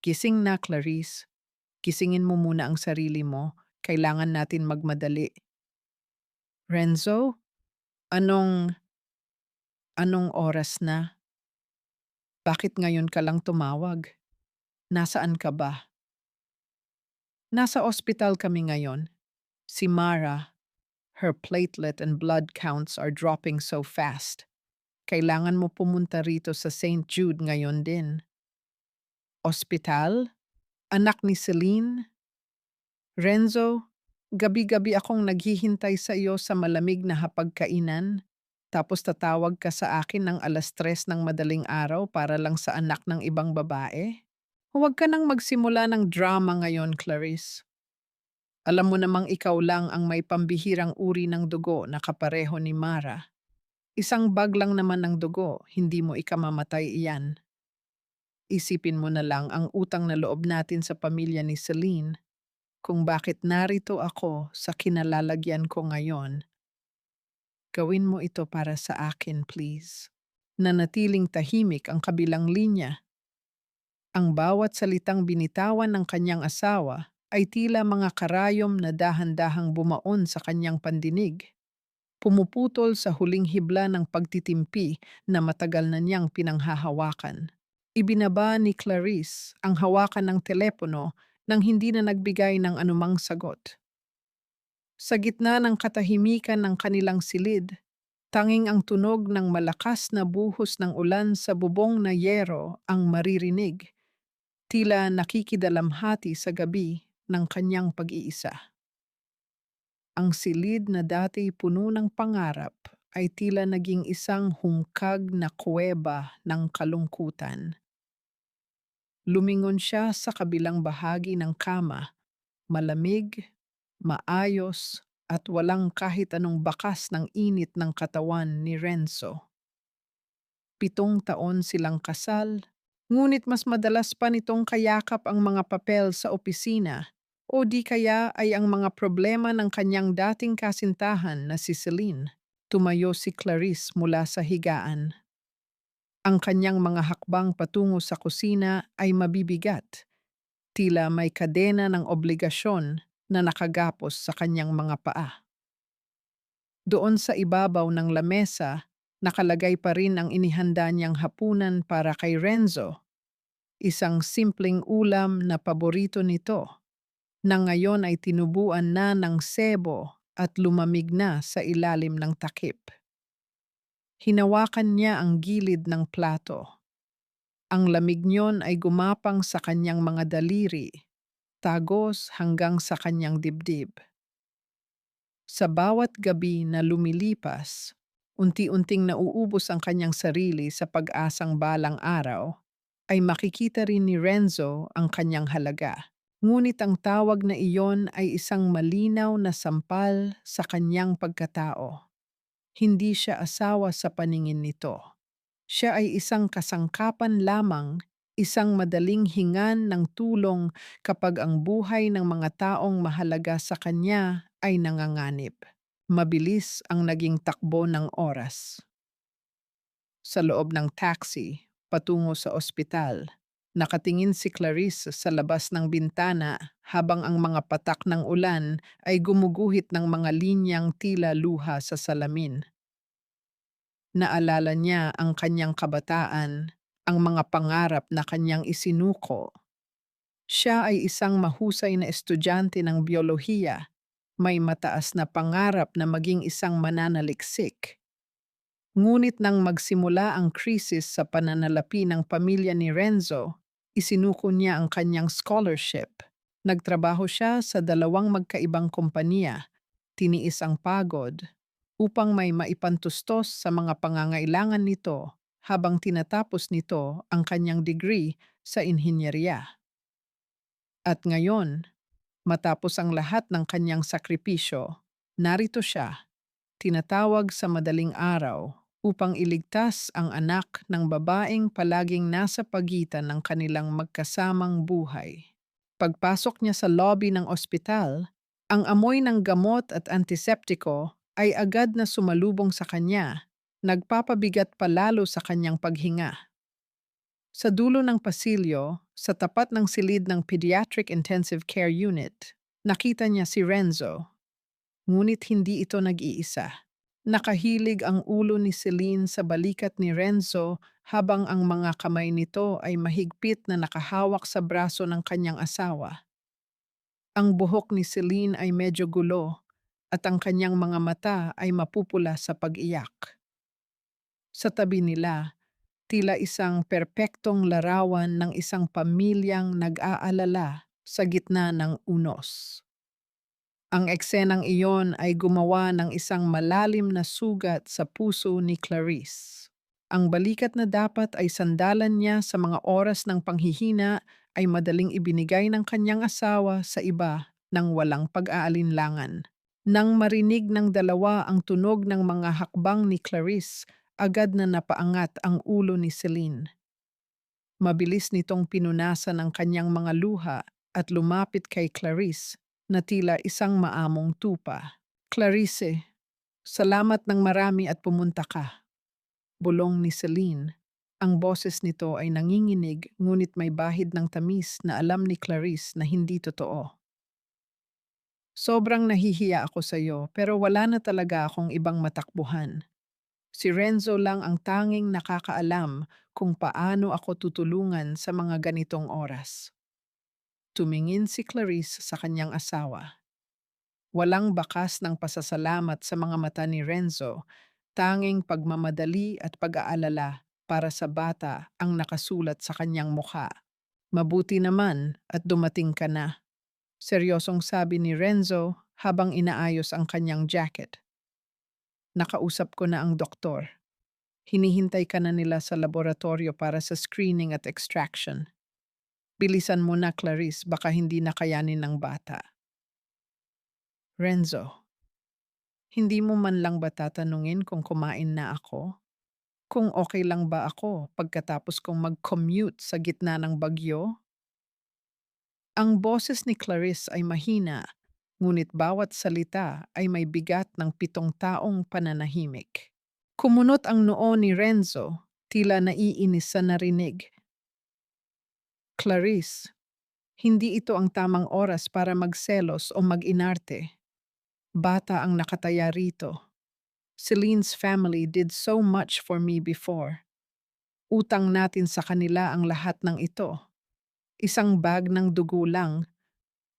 Gising na, Clarice. Gisingin mo muna ang sarili mo. Kailangan natin magmadali. Renzo, anong anong oras na? Bakit ngayon ka lang tumawag? Nasaan ka ba? Nasa ospital kami ngayon. Si Mara, her platelet and blood counts are dropping so fast. Kailangan mo pumunta rito sa St. Jude ngayon din. Ospital? Anak ni Celine? Renzo, gabi-gabi akong naghihintay sa iyo sa malamig na hapagkainan, tapos tatawag ka sa akin ng 3:00 ng madaling araw para lang sa anak ng ibang babae? Huwag ka nang magsimula ng drama ngayon, Clarice. Alam mo namang ikaw lang ang may pambihirang uri ng dugo na kapareho ni Mara. Isang bag lang naman ng dugo, hindi mo ikamamatay iyan. Isipin mo na lang ang utang na loob natin sa pamilya ni Celine, kung bakit narito ako sa kinalalagyan ko ngayon. Gawin mo ito para sa akin, please. Nanatiling tahimik ang kabilang linya. Ang bawat salitang binitawan ng kanyang asawa ay tila mga karayom na dahan-dahang bumaon sa kanyang pandinig. Pumuputol sa huling hibla ng pagtitimpi na matagal na niyang pinanghahawakan. Ibinaba ni Clarice ang hawakan ng telepono nang hindi na nagbigay ng anumang sagot. Sa gitna ng katahimikan ng kanilang silid, tanging ang tunog ng malakas na buhos ng ulan sa bubong na yero ang maririnig, tila nakikidalamhati sa gabi ng kanyang pag-iisa. Ang silid na dati puno ng pangarap ay tila naging isang hungkag na kuweba ng kalungkutan. Lumingon siya sa kabilang bahagi ng kama, malamig, maayos, at walang kahit anong bakas ng init ng katawan ni Renzo. 7 taon silang kasal, ngunit mas madalas pa nitong kayakap ang mga papel sa opisina o di kaya ay ang mga problema ng kanyang dating kasintahan na si Celine. Tumayo si Clarice mula sa higaan. Ang kanyang mga hakbang patungo sa kusina ay mabibigat, tila may kadena ng obligasyon na nakagapos sa kanyang mga paa. Doon sa ibabaw ng lamesa, nakalagay pa rin ang inihanda niyang hapunan para kay Renzo, isang simpleng ulam na paborito nito, na ngayon ay tinubuan na ng sebo at lumamig na sa ilalim ng takip. Hinawakan niya ang gilid ng plato. Ang lamig niyon ay gumapang sa kanyang mga daliri, tagos hanggang sa kanyang dibdib. Sa bawat gabi na lumilipas, unti-unting nauubos ang kanyang sarili sa pag-asang balang araw, ay makikita rin ni Renzo ang kanyang halaga. Ngunit ang tawag na iyon ay isang malinaw na sampal sa kanyang pagkatao. Hindi siya asawa sa paningin nito. Siya ay isang kasangkapan lamang, isang madaling hingan ng tulong kapag ang buhay ng mga taong mahalaga sa kanya ay nanganganib. Mabilis ang naging takbo ng oras. Sa loob ng taxi, patungo sa ospital, nakatingin si Clarice sa labas ng bintana habang ang mga patak ng ulan ay gumuguhit ng mga linyang tila luha sa salamin. Naalala niya ang kanyang kabataan, ang mga pangarap na kanyang isinuko. Siya ay isang mahusay na estudyante ng biyolohiya, may mataas na pangarap na maging isang mananaliksik. Ngunit nang magsimula ang krisis sa pananalapi ng pamilya ni Renzo, isinuko niya ang kanyang scholarship. Nagtrabaho siya sa 2 magkaibang kompanya, tiniis ang pagod, upang may maipantustos sa mga pangangailangan nito habang tinatapos nito ang kanyang degree sa inhinyerya. At ngayon, matapos ang lahat ng kanyang sakripisyo, narito siya, tinatawag sa madaling araw upang iligtas ang anak ng babaeng palaging nasa pagitan ng kanilang magkasamang buhay. Pagpasok niya sa lobby ng ospital, ang amoy ng gamot at antiseptiko ay agad na sumalubong sa kanya, nagpapabigat palalo sa kanyang paghinga. Sa dulo ng pasilyo, sa tapat ng silid ng Pediatric Intensive Care Unit, nakita niya si Renzo, ngunit hindi ito nag-iisa. Nakahilig ang ulo ni Celine sa balikat ni Renzo habang ang mga kamay nito ay mahigpit na nakahawak sa braso ng kanyang asawa. Ang buhok ni Celine ay medyo gulo at ang kanyang mga mata ay mapupula sa pag-iyak. Sa tabi nila, tila isang perpektong larawan ng isang pamilyang nag-aalala sa gitna ng unos. Ang eksenang iyon ay gumawa ng isang malalim na sugat sa puso ni Clarice. Ang balikat na dapat ay sandalan niya sa mga oras ng panghihina ay madaling ibinigay ng kanyang asawa sa iba ng walang pag-aalinlangan. Nang marinig ng dalawa ang tunog ng mga hakbang ni Clarice, agad na napaangat ang ulo ni Celine. Mabilis nitong pinunasan ang kanyang mga luha at lumapit kay Clarice na tila isang maamong tupa. "Clarice, salamat ng marami at pumunta ka." Bulong ni Celine. Ang boses nito ay nanginginig ngunit may bahid ng tamis na alam ni Clarice na hindi totoo. "Sobrang nahihiya ako sa iyo pero wala na talaga akong ibang matakbuhan. Si Renzo lang ang tanging nakakaalam kung paano ako tutulungan sa mga ganitong oras." Tumingin si Clarice sa kanyang asawa. Walang bakas ng pasasalamat sa mga mata ni Renzo, tanging pagmamadali at pag-aalala para sa bata ang nakasulat sa kanyang mukha. "Mabuti naman at dumating ka na," seryosong sabi ni Renzo habang inaayos ang kanyang jacket. "Nakausap ko na ang doktor. Hinihintay ka na nila sa laboratorio para sa screening at extraction. Bilisan mo na, Clarice, baka hindi na kayanin ng bata." "Renzo, hindi mo man lang ba tatanungin kung kumain na ako? Kung okay lang ba ako pagkatapos kong mag-commute sa gitna ng bagyo?" Ang boses ni Clarice ay mahina, ngunit bawat salita ay may bigat ng 7 taong pananahimik. Kumunot ang noo ni Renzo, tila naiinis sa narinig. "Clarice, hindi ito ang tamang oras para magselos o mag-inarte. Bata ang nakataya rito. Celine's family did so much for me before. Utang natin sa kanila ang lahat ng ito. Isang bag ng dugo lang.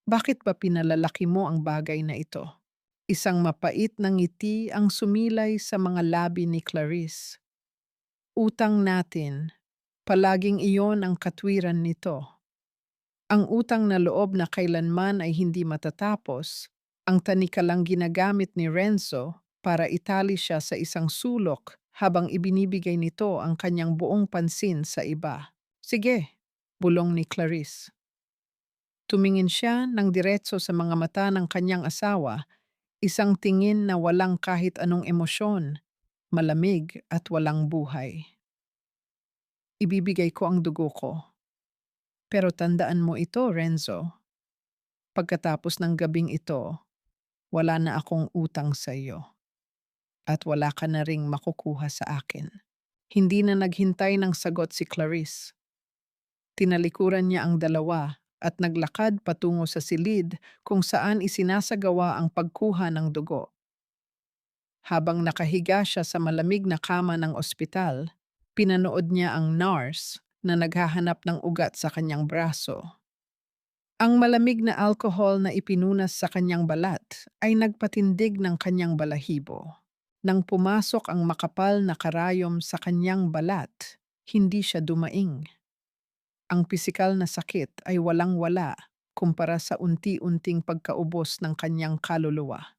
Bakit ba pinalalaki mo ang bagay na ito?" Isang mapait na ngiti ang sumilay sa mga labi ni Clarice. "Utang natin. Palaging iyon ang katwiran nito. Ang utang na loob na kailanman ay hindi matatapos, ang tanikalang ginagamit ni Renzo para itali siya sa isang sulok habang ibinibigay nito ang kanyang buong pansin sa iba." "Sige," bulong ni Clarice. Tumingin siya ng diretso sa mga mata ng kanyang asawa, isang tingin na walang kahit anong emosyon, malamig at walang buhay. "Ibibigay ko ang dugo ko. Pero tandaan mo ito, Renzo. Pagkatapos ng gabing ito, wala na akong utang sa iyo. At wala ka na ring makukuha sa akin." Hindi na naghintay ng sagot si Clarice. Tinalikuran niya ang dalawa at naglakad patungo sa silid kung saan isinasagawa ang pagkuha ng dugo. Habang nakahiga siya sa malamig na kama ng ospital, pinanood niya ang nurse na naghahanap ng ugat sa kanyang braso. Ang malamig na alkohol na ipinunas sa kanyang balat ay nagpatindig ng kanyang balahibo. Nang pumasok ang makapal na karayom sa kanyang balat, hindi siya dumaing. Ang pisikal na sakit ay walang-wala kumpara sa unti-unting pagkaubos ng kanyang kaluluwa.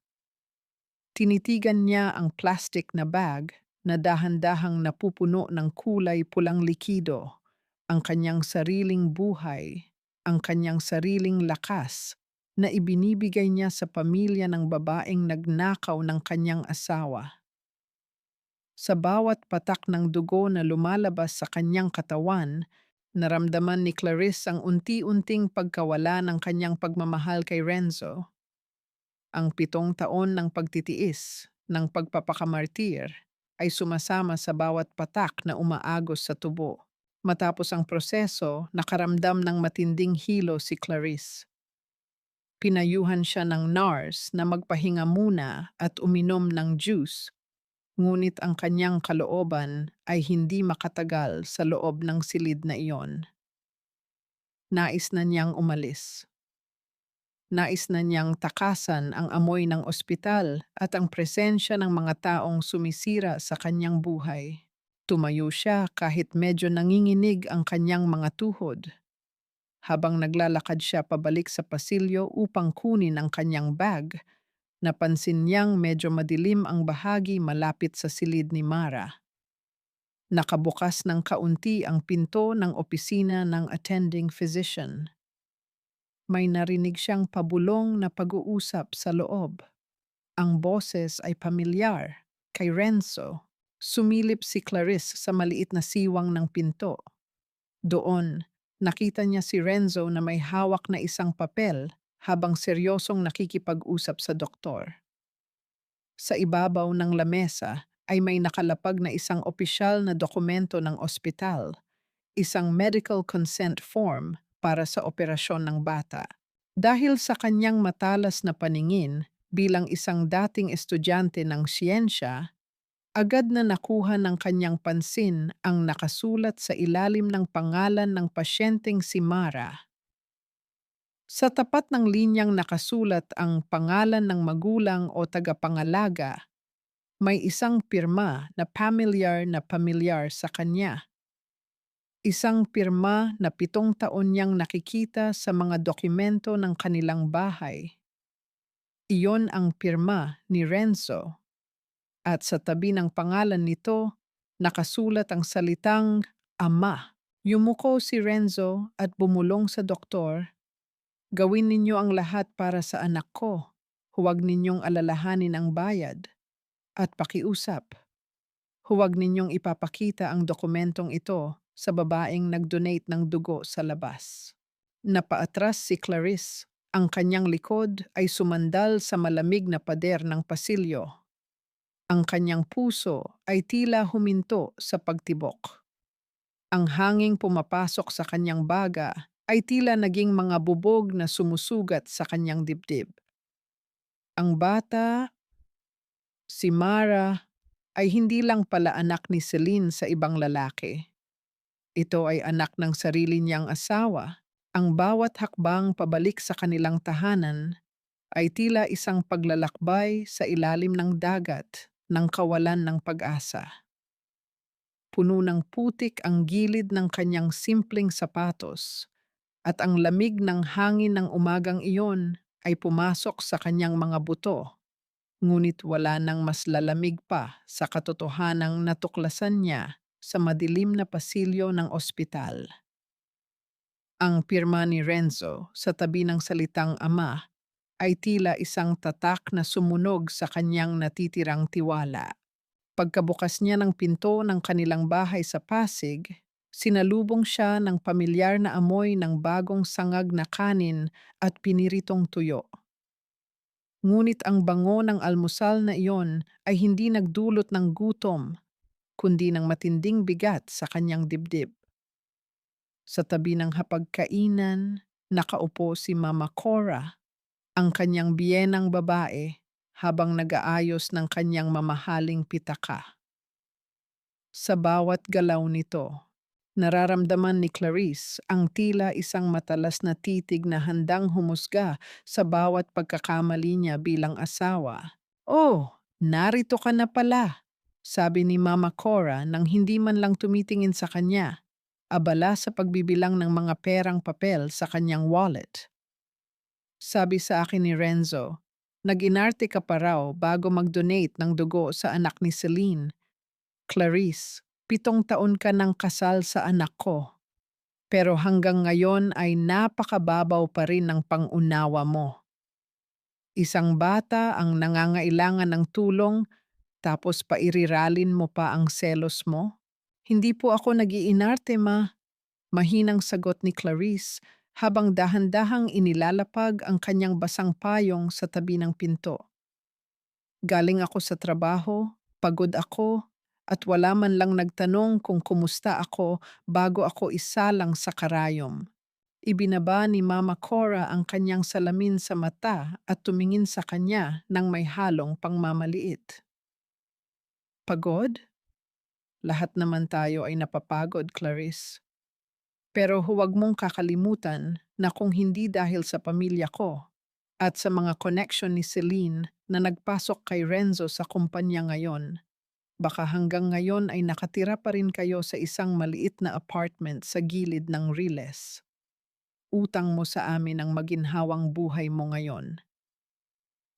Tinitigan niya ang plastic na bag na dahan-dahang napupuno ng kulay pulang likido, ang kanyang sariling buhay, ang kanyang sariling lakas na ibinibigay niya sa pamilya ng babaeng nagnakaw ng kanyang asawa. Sa bawat patak ng dugo na lumalabas sa kanyang katawan, naramdaman ni Clarice ang unti-unting pagkawala ng kanyang pagmamahal kay Renzo. Ang 7 taon ng pagtitiis, ng pagpapakamartir, ay sumasama sa bawat patak na umaagos sa tubo. Matapos ang proseso, nakaramdam ng matinding hilo si Clarice. Pinayuhan siya ng nurse na magpahinga muna at uminom ng juice, ngunit ang kanyang kalooban ay hindi makatagal sa loob ng silid na iyon. Nais na niyang umalis. Nais na niyang takasan ang amoy ng ospital at ang presensya ng mga taong sumisira sa kanyang buhay. Tumayo siya kahit medyo nanginginig ang kanyang mga tuhod. Habang naglalakad siya pabalik sa pasilyo upang kunin ang kanyang bag, napansin niyang medyo madilim ang bahagi malapit sa silid ni Mara. Nakabukas ng kaunti ang pinto ng opisina ng attending physician. May narinig siyang pabulong na pag-uusap sa loob. Ang boses ay pamilyar, kay Renzo. Sumilip si Clarice sa maliit na siwang ng pinto. Doon, nakita niya si Renzo na may hawak na isang papel habang seryosong nakikipag-usap sa doktor. Sa ibabaw ng lamesa ay may nakalapag na isang opisyal na dokumento ng ospital, isang medical consent form para sa operasyon ng bata. Dahil sa kanyang matalas na paningin bilang isang dating estudyante ng siyensya, agad na nakuha ng kanyang pansin ang nakasulat sa ilalim ng pangalan ng pasyenteng si Mara. Sa tapat ng linyang nakasulat ang pangalan ng magulang o tagapangalaga, may isang pirma na pamilyar sa kanya. Isang pirma na 7 taon niyang nakikita sa mga dokumento ng kanilang bahay. Iyon ang pirma ni Renzo. At sa tabi ng pangalan nito, nakasulat ang salitang Ama. Yumuko si Renzo at bumulong sa doktor, "Gawin ninyo ang lahat para sa anak ko. Huwag ninyong alalahanin ang bayad. At pakiusap, huwag ninyong ipapakita ang dokumentong ito sa babaeng nag-donate ng dugo sa labas." Napaatras si Clarice. Ang kanyang likod ay sumandal sa malamig na pader ng pasilyo. Ang kanyang puso ay tila huminto sa pagtibok. Ang hanging pumapasok sa kanyang baga ay tila naging mga bubog na sumusugat sa kanyang dibdib. Ang bata, si Mara, ay hindi lang pala anak ni Celine sa ibang lalaki. Ito ay anak ng sarili niyang asawa. Ang bawat hakbang pabalik sa kanilang tahanan ay tila isang paglalakbay sa ilalim ng dagat ng kawalan ng pag-asa. Puno ng putik ang gilid ng kanyang simpleng sapatos, at ang lamig ng hangin ng umagang iyon ay pumasok sa kanyang mga buto. Ngunit wala nang mas lalamig pa sa katotohanang natuklasan niya sa madilim na pasilyo ng ospital. Ang pirma ni Renzo sa tabi ng salitang ama ay tila isang tatak na sumunog sa kanyang natitirang tiwala. Pagkabukas niya ng pinto ng kanilang bahay sa Pasig, sinalubong siya ng pamilyar na amoy ng bagong sangag na kanin at piniritong tuyo. Ngunit ang bango ng almusal na iyon ay hindi nagdulot ng gutom, kundi ng matinding bigat sa kanyang dibdib. Sa tabi ng hapagkainan, nakaupo si Mama Cora, ang kanyang biyenang babae, habang nag-aayos ng kanyang mamahaling pitaka. Sa bawat galaw nito, nararamdaman ni Clarice ang tila isang matalas na titig na handang humusga sa bawat pagkakamali niya bilang asawa. "Oh, narito ka na pala," sabi ni Mama Cora nang hindi man lang tumitingin sa kanya, abala sa pagbibilang ng mga perang papel sa kanyang wallet. "Sabi sa akin ni Renzo, nag-inarte ka pa raw bago mag-donate ng dugo sa anak ni Celine. Clarice, 7 taon ka ng kasal sa anak ko. Pero hanggang ngayon ay napakababaw pa rin ng pangunawa mo. Isang bata ang nangangailangan ng tulong, tapos pairiralin mo pa ang selos mo? Hindi po ako nag-iinarte, ma." Mahinang sagot ni Clarice habang dahan-dahang inilalapag ang kanyang basang payong sa tabi ng pinto. "Galing ako sa trabaho, pagod ako, at wala man lang nagtanong kung kumusta ako bago ako isalang sa karayom. Ibinaba ni Mama Cora ang kanyang salamin sa mata at tumingin sa kanya ng may halong pangmamaliit. Pagod? Lahat naman tayo ay napapagod, Clarice. Pero huwag mong kakalimutan na kung hindi dahil sa pamilya ko at sa mga connection ni Celine na nagpasok kay Renzo sa kumpanya ngayon, baka hanggang ngayon ay nakatira pa rin kayo sa isang maliit na apartment sa gilid ng Riles. Utang mo sa amin ang maginhawang buhay mo ngayon.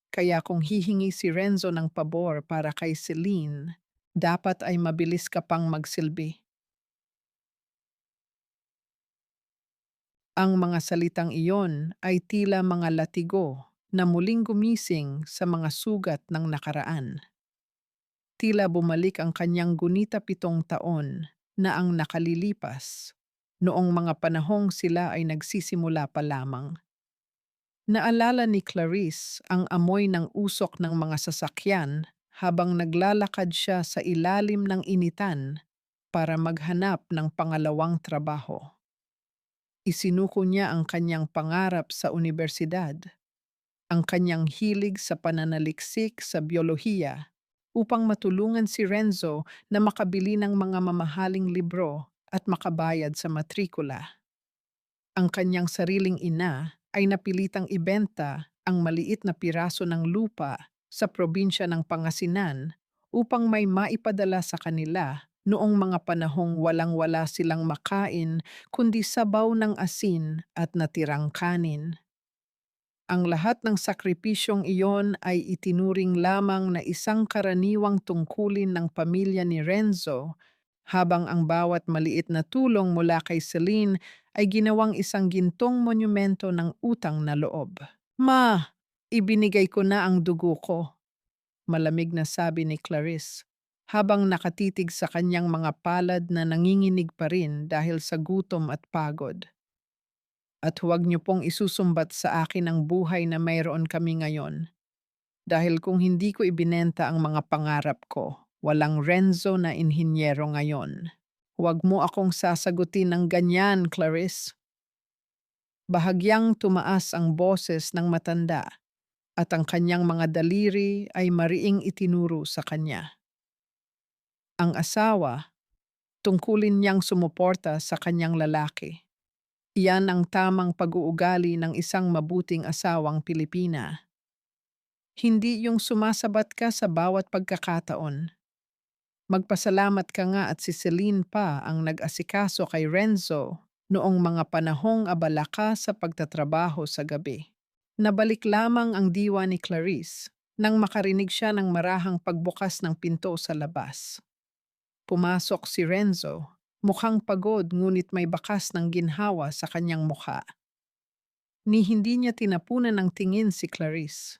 Kaya kung hihingi si Renzo ng pabor para kay Celine, dapat ay mabilis ka pang magsilbi. Ang mga salitang iyon ay tila mga latigo na muling gumising sa mga sugat ng nakaraan. Tila bumalik ang kanyang gunita 7 taon na ang nakalilipas, noong mga panahong sila ay nagsisimula pa lamang. Naalala ni Clarice ang amoy ng usok ng mga sasakyan habang naglalakad siya sa ilalim ng initan para maghanap ng pangalawang trabaho. Isinuko niya ang kanyang pangarap sa unibersidad, ang kanyang hilig sa pananaliksik sa biolohiya upang matulungan si Renzo na makabili ng mga mamahaling libro at makabayad sa matrikula. Ang kanyang sariling ina ay napilitang ibenta ang maliit na piraso ng lupa sa probinsya ng Pangasinan upang may maipadala sa kanila noong mga panahong walang-wala silang makain kundi sabaw ng asin at natirang kanin. Ang lahat ng sakripisyong iyon ay itinuring lamang na isang karaniwang tungkulin ng pamilya ni Renzo, habang ang bawat maliit na tulong mula kay Celine ay ginawang isang gintong monumento ng utang na loob. Ma, ibinigay ko na ang dugo ko, malamig na sabi ni Clarice, habang nakatitig sa kanyang mga palad na nanginginig pa rin dahil sa gutom at pagod. At huwag niyo pong isusumbat sa akin ang buhay na mayroon kami ngayon. Dahil kung hindi ko ibinenta ang mga pangarap ko, walang Renzo na inhinyero ngayon. Huwag mo akong sasagutin ng ganyan, Clarice. Bahagyang tumaas ang boses ng matanda at ang kanyang mga daliri ay mariing itinuro sa kanya. Ang asawa, tungkulin niyang sumuporta sa kanyang lalaki. Iyan ang tamang pag-uugali ng isang mabuting asawang Pilipina. Hindi yung sumasabat ka sa bawat pagkakataon. Magpasalamat ka nga at si Celine pa ang nag-asikaso kay Renzo noong mga panahong abala ka sa pagtatrabaho sa gabi. Nabalik lamang ang diwa ni Clarice nang makarinig siya ng marahang pagbukas ng pinto sa labas. Pumasok si Renzo, mukhang pagod ngunit may bakas ng ginhawa sa kanyang mukha. Ni hindi niya tinapunan ng tingin si Clarice.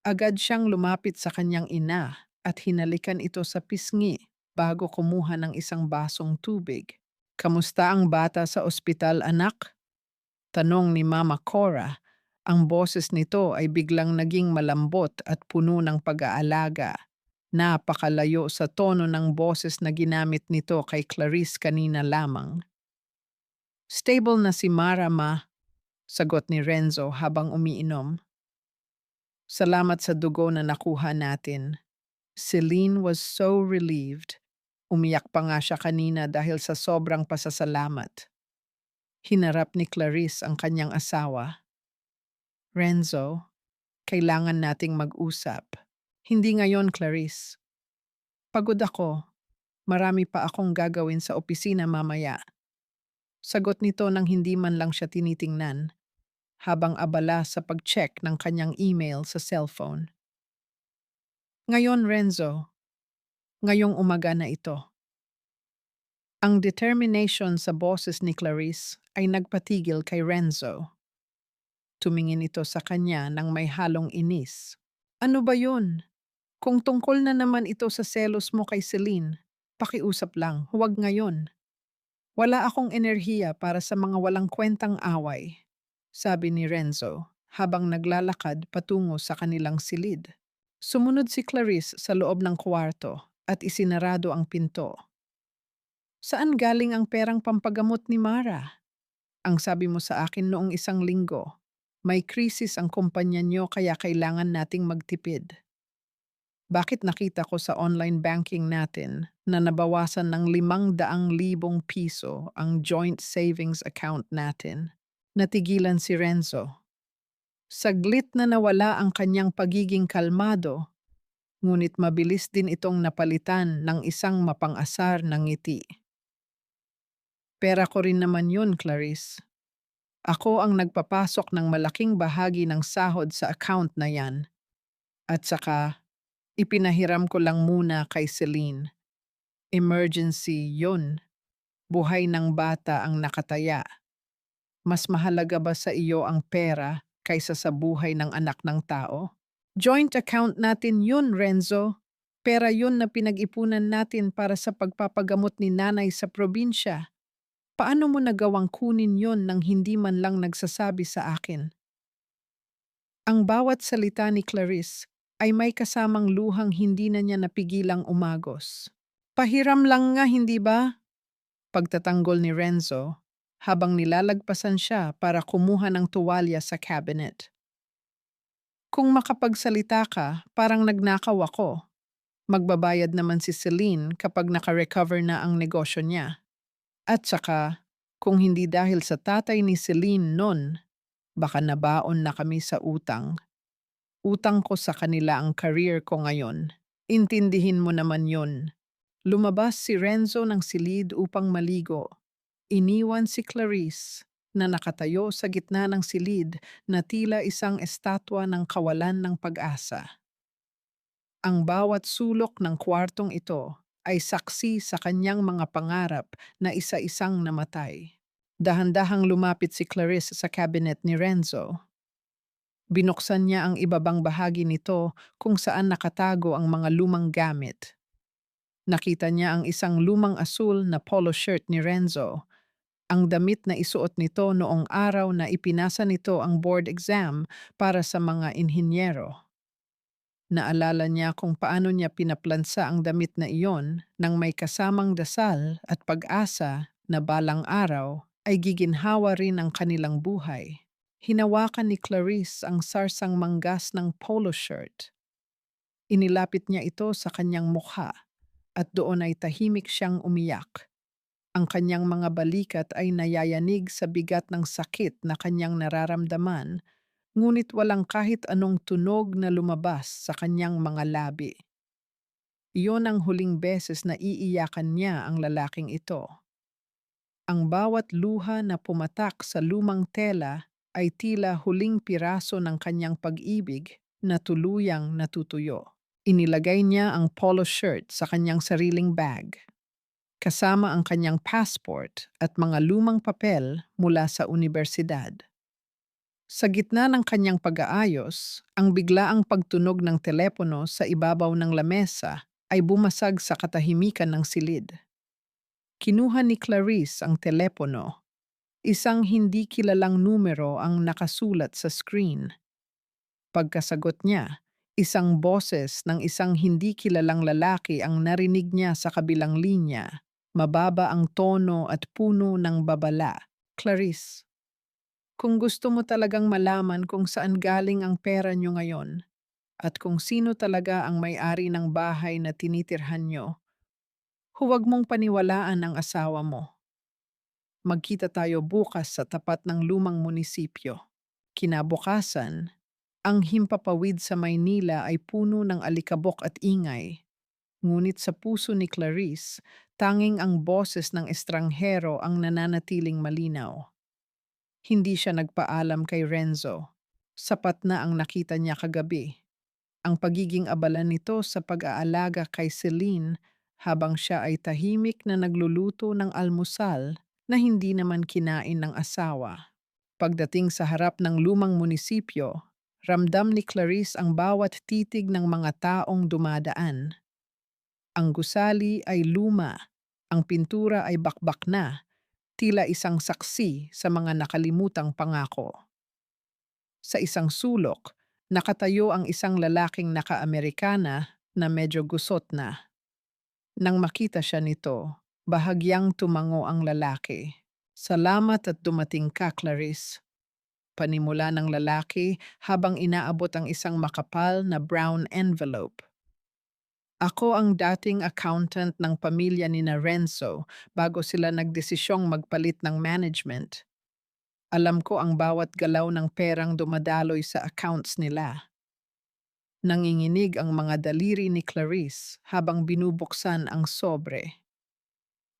Agad siyang lumapit sa kanyang ina at hinalikan ito sa pisngi bago kumuha ng isang basong tubig. "Kamusta ang bata sa ospital, anak?" Tanong ni Mama Cora. Ang boses nito ay biglang naging malambot at puno ng pag-aalaga. Napakalayo sa tono ng boses na ginamit nito kay Clarice kanina lamang. "Stable na si Mara, ma," sagot ni Renzo habang umiinom. "Salamat sa dugo na nakuha natin." Celine was so relieved. Umiyak pa nga siya kanina dahil sa sobrang pasasalamat. Hinarap ni Clarice ang kanyang asawa. "Renzo, kailangan nating mag-usap." "Hindi ngayon, Clarice. Pagod ako. Marami pa akong gagawin sa opisina mamaya." Sagot nito nang hindi man lang siya tinitingnan, habang abala sa pag-check ng kanyang email sa cellphone. "Ngayon, Renzo. Ngayong umaga na ito." Ang determination sa boses ni Clarice ay nagpatigil kay Renzo. Tumingin ito sa kanya ng may halong inis. "Ano ba yun? Kung tungkol na naman ito sa selos mo kay Celine, pakiusap lang, huwag ngayon. Wala akong enerhiya para sa mga walang kwentang away," sabi ni Renzo habang naglalakad patungo sa kanilang silid. Sumunod si Clarice sa loob ng kwarto at isinarado ang pinto. Saan galing ang perang pampagamot ni Mara? Ang sabi mo sa akin noong isang linggo. May krisis ang kumpanya nyo kaya kailangan nating magtipid. Bakit nakita ko sa online banking natin na nabawasan ng 500,000 piso ang joint savings account natin? Natigilan si Renzo. Saglit na nawala ang kanyang pagiging kalmado, ngunit mabilis din itong napalitan ng isang mapang-asar na ngiti. Pera ko rin naman yun, Clarice. Ako ang nagpapasok ng malaking bahagi ng sahod sa account na yan. At saka, ipinahiram ko lang muna kay Celine. Emergency yun. Buhay ng bata ang nakataya. Mas mahalaga ba sa iyo ang pera kaysa sa buhay ng anak ng tao? Joint account natin yun, Renzo. Pera yun na pinag-ipunan natin para sa pagpapagamot ni nanay sa probinsya. Paano mo nagawang kunin yon nang hindi man lang nagsasabi sa akin? Ang bawat salita ni Clarice ay may kasamang luhang hindi na niya napigilang umagos. Pahiram lang nga, hindi ba? Pagtatanggol ni Renzo habang nilalagpasan siya para kumuha ng tuwalya sa cabinet. Kung makapagsalita ka, parang nagnakaw ako. Magbabayad naman si Celine kapag naka-recover na ang negosyo niya. At saka, kung hindi dahil sa tatay ni Celine noon, baka nabaon na kami sa utang. Utang ko sa kanila ang career ko ngayon. Intindihin mo naman yun. Lumabas si Renzo ng silid upang maligo. Iniwan si Clarice na nakatayo sa gitna ng silid na tila isang estatwa ng kawalan ng pag-asa. Ang bawat sulok ng kwartong ito ay saksi sa kanyang mga pangarap na isa-isang namatay. Dahan-dahang lumapit si Clarice sa cabinet ni Renzo. Binuksan niya ang ibabang bahagi nito kung saan nakatago ang mga lumang gamit. Nakita niya ang isang lumang asul na polo shirt ni Renzo, ang damit na isuot nito noong araw na ipinasa nito ang board exam para sa mga inhinyero. Naalala niya kung paano niya pinaplansa ang damit na iyon nang may kasamang dasal at pag-asa na balang araw ay giginhawa rin ang kanilang buhay. Hinawakan ni Clarice ang sarsang manggas ng polo shirt. Inilapit niya ito sa kanyang mukha at doon ay tahimik siyang umiyak. Ang kanyang mga balikat ay nayayanig sa bigat ng sakit na kanyang nararamdaman, ngunit walang kahit anong tunog na lumabas sa kanyang mga labi. Iyon ang huling beses na iiyakan niya ang lalaking ito. Ang bawat luha na pumatak sa lumang tela ay tila huling piraso ng kanyang pag-ibig na tuluyang natutuyo. Inilagay niya ang polo shirt sa kanyang sariling bag, kasama ang kanyang passport at mga lumang papel mula sa unibersidad. Sa gitna ng kanyang pag-aayos, ang biglaang pagtunog ng telepono sa ibabaw ng lamesa ay bumasag sa katahimikan ng silid. Kinuha ni Clarice ang telepono. Isang hindi kilalang numero ang nakasulat sa screen. Pagkasagot niya, isang boses ng isang hindi kilalang lalaki ang narinig niya sa kabilang linya. Mababa ang tono at puno ng babala. Clarice, kung gusto mo talagang malaman kung saan galing ang pera niyo ngayon at kung sino talaga ang may-ari ng bahay na tinitirhan niyo, huwag mong paniwalaan ang asawa mo. Magkita tayo bukas sa tapat ng lumang munisipyo. Kinabukasan, ang himpapawid sa Maynila ay puno ng alikabok at ingay. Ngunit sa puso ni Clarice, tanging ang boses ng estranghero ang nananatiling malinaw. Hindi siya nagpaalam kay Renzo. Sapat na ang nakita niya kagabi. Ang pagiging abala nito sa pag-aalaga kay Celine habang siya ay tahimik na nagluluto ng almusal na hindi naman kinain ng asawa. Pagdating sa harap ng lumang munisipyo, ramdam ni Clarice ang bawat titig ng mga taong dumadaan. Ang gusali ay luma, ang pintura ay bakbak na, tila isang saksi sa mga nakalimutang pangako. Sa isang sulok, nakatayo ang isang lalaking naka-Amerikana na medyo gusot na. Nang makita siya nito, bahagyang tumango ang lalaki. Salamat at dumating ka, Clarice. Panimula ng lalaki habang inaabot ang isang makapal na brown envelope. Ako ang dating accountant ng pamilya ni na Renzo bago sila nagdesisyong magpalit ng management. Alam ko ang bawat galaw ng perang dumadaloy sa accounts nila. Nanginginig ang mga daliri ni Clarice habang binubuksan ang sobre.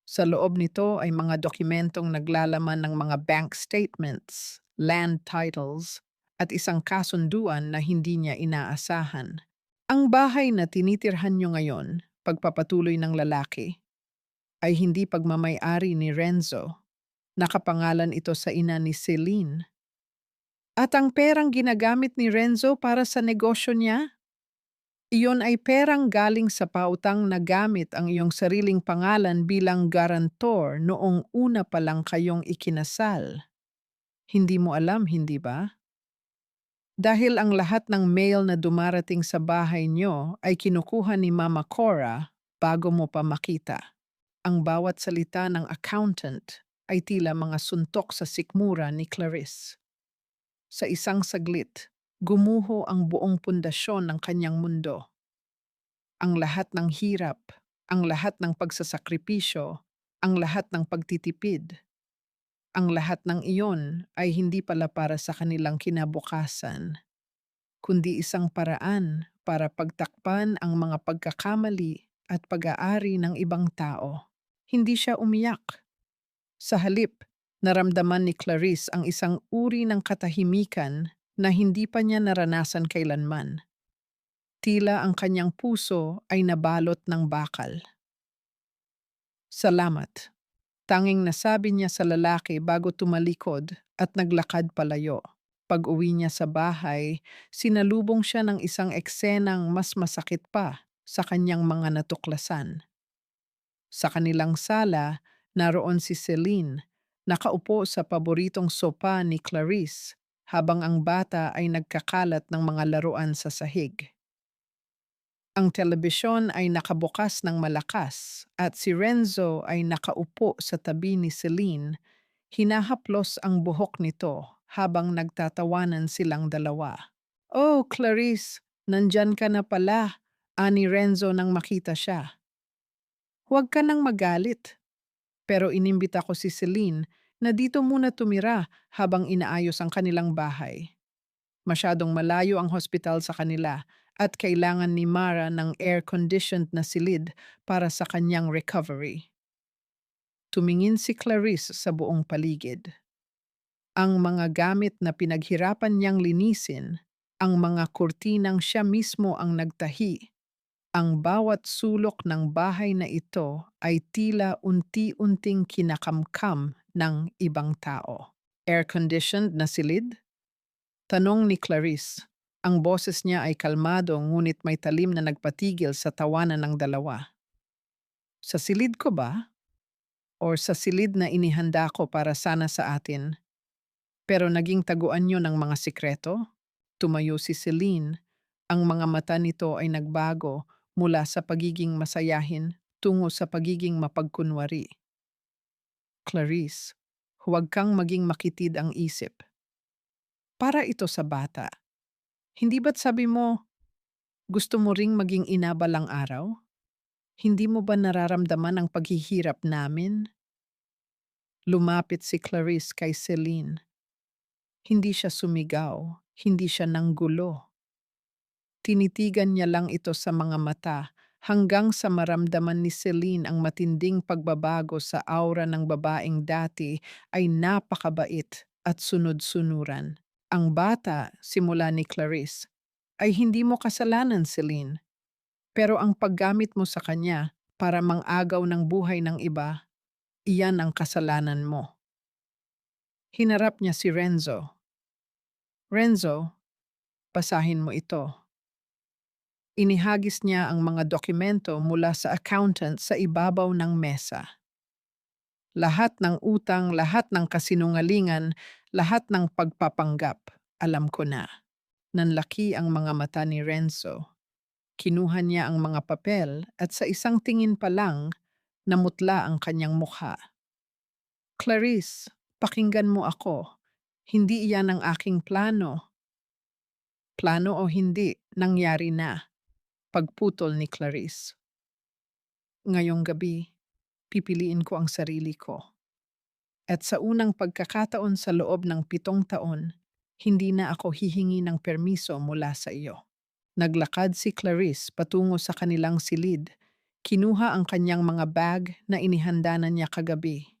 Sa loob nito ay mga dokumentong naglalaman ng mga bank statements, land titles, at isang kasunduan na hindi niya inaasahan. Ang bahay na tinitirhan niyo ngayon, pagpapatuloy ng lalaki, ay hindi pagmamay-ari ni Renzo. Nakapangalan ito sa ina ni Celine. At ang perang ginagamit ni Renzo para sa negosyo niya, iyon ay perang galing sa pautang na gamit ang iyong sariling pangalan bilang garantor noong una pa lang kayong ikinasal. Hindi mo alam, hindi ba? Dahil ang lahat ng mail na dumarating sa bahay niyo ay kinukuha ni Mama Cora bago mo pa makita. Ang bawat salita ng accountant ay tila mga suntok sa sikmura ni Clarice. Sa isang saglit, gumuho ang buong pundasyon ng kanyang mundo. Ang lahat ng hirap, ang lahat ng pagsasakripisyo, ang lahat ng pagtitipid, ang lahat ng iyon ay hindi pala para sa kanilang kinabukasan, kundi isang paraan para pagtakpan ang mga pagkakamali at pag-aari ng ibang tao. Hindi siya umiyak. Sa halip, naramdaman ni Clarice ang isang uri ng katahimikan na hindi pa niya naranasan kailanman. Tila ang kanyang puso ay nabalot ng bakal. Salamat. Tanging nasabi niya sa lalaki bago tumalikod at naglakad palayo. Pag-uwi niya sa bahay, sinalubong siya ng isang eksenang mas masakit pa sa kanyang mga natuklasan. Sa kanilang sala, naroon si Celine, nakaupo sa paboritong sopa ni Clarice habang ang bata ay nagkakalat ng mga laruan sa sahig. Ang telebisyon ay nakabukas ng malakas at si Renzo ay nakaupo sa tabi ni Celine, hinahaplos ang buhok nito habang nagtatawanan silang dalawa. "Oh, Clarice, nandyan ka na pala," ani Renzo nang makita siya. "Huwag ka nang magalit." Pero inimbita ko si Celine na dito muna tumira habang inaayos ang kanilang bahay. Masyadong malayo ang hospital sa kanila at kailangan ni Mara ng air-conditioned na silid para sa kanyang recovery. Tumingin si Clarice sa buong paligid. Ang mga gamit na pinaghirapan niyang linisin, ang mga kurtinang siya mismo ang nagtahi, ang bawat sulok ng bahay na ito ay tila unti-unting kinakamkam ng ibang tao. Air-conditioned na silid? Tanong ni Clarice. Ang boses niya ay kalmado ngunit may talim na nagpatigil sa tawanan ng dalawa. Sa silid ko ba? Or sa silid na inihanda ko para sana sa atin? Pero naging taguan niyo ng mga sikreto? Tumayo si Celine. Ang mga mata nito ay nagbago mula sa pagiging masayahin tungo sa pagiging mapagkunwari. Clarice, huwag kang maging makitid ang isip. Para ito sa bata. Hindi ba't sabi mo, gusto mo ring maging ina balang araw? Hindi mo ba nararamdaman ang paghihirap namin? Lumapit si Clarice kay Celine. Hindi siya sumigaw, hindi siya nanggulo. Tinitigan niya lang ito sa mga mata hanggang sa maramdaman ni Celine ang matinding pagbabago sa aura ng babaeng dati ay napakabait at sunod-sunuran. Ang bata, simula ni Clarice, ay hindi mo kasalanan, Celine. Pero ang paggamit mo sa kanya para mangagaw ng buhay ng iba, iyan ang kasalanan mo. Hinarap niya si Renzo. Renzo, basahin mo ito. Inihagis niya ang mga dokumento mula sa accountant sa ibabaw ng mesa. Lahat ng utang, lahat ng kasinungalingan, lahat ng pagpapanggap, alam ko na. Nanlaki ang mga mata ni Renzo. Kinuha niya ang mga papel at sa isang tingin pa lang, namutla ang kanyang mukha. Clarice, pakinggan mo ako. Hindi iyan ang aking plano. Plano o hindi, nangyari na. Pagputol ni Clarice. Ngayong gabi, pipiliin ko ang sarili ko. At sa unang pagkakataon sa loob ng 7 taon, hindi na ako hihingi ng permiso mula sa iyo. Naglakad si Clarice patungo sa kanilang silid. Kinuha ang kanyang mga bag na inihanda na niya kagabi.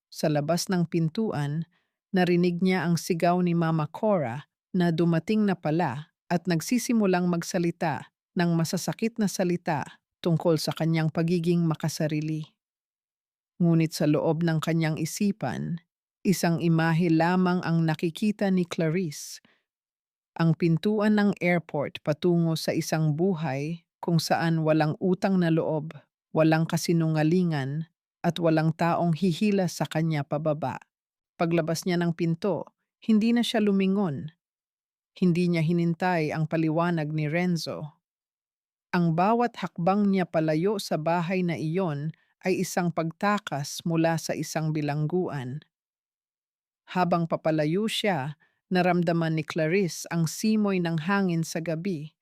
Sa labas ng pintuan, narinig niya ang sigaw ni Mama Cora na dumating na pala at nagsisimulang magsalita ng masasakit na salita tungkol sa kanyang pagiging makasarili. Ngunit sa loob ng kanyang isipan, isang imahe lamang ang nakikita ni Clarice, ang pintuan ng airport patungo sa isang buhay kung saan walang utang na loob, walang kasinungalingan, at walang taong hihila sa kanya pababa. Paglabas niya ng pinto, hindi na siya lumingon. Hindi niya hinintay ang paliwanag ni Renzo. Ang bawat hakbang niya palayo sa bahay na iyon ay isang pagtakas mula sa isang bilangguan. Habang papalayo siya, naramdaman ni Clarice ang simoy ng hangin sa gabi,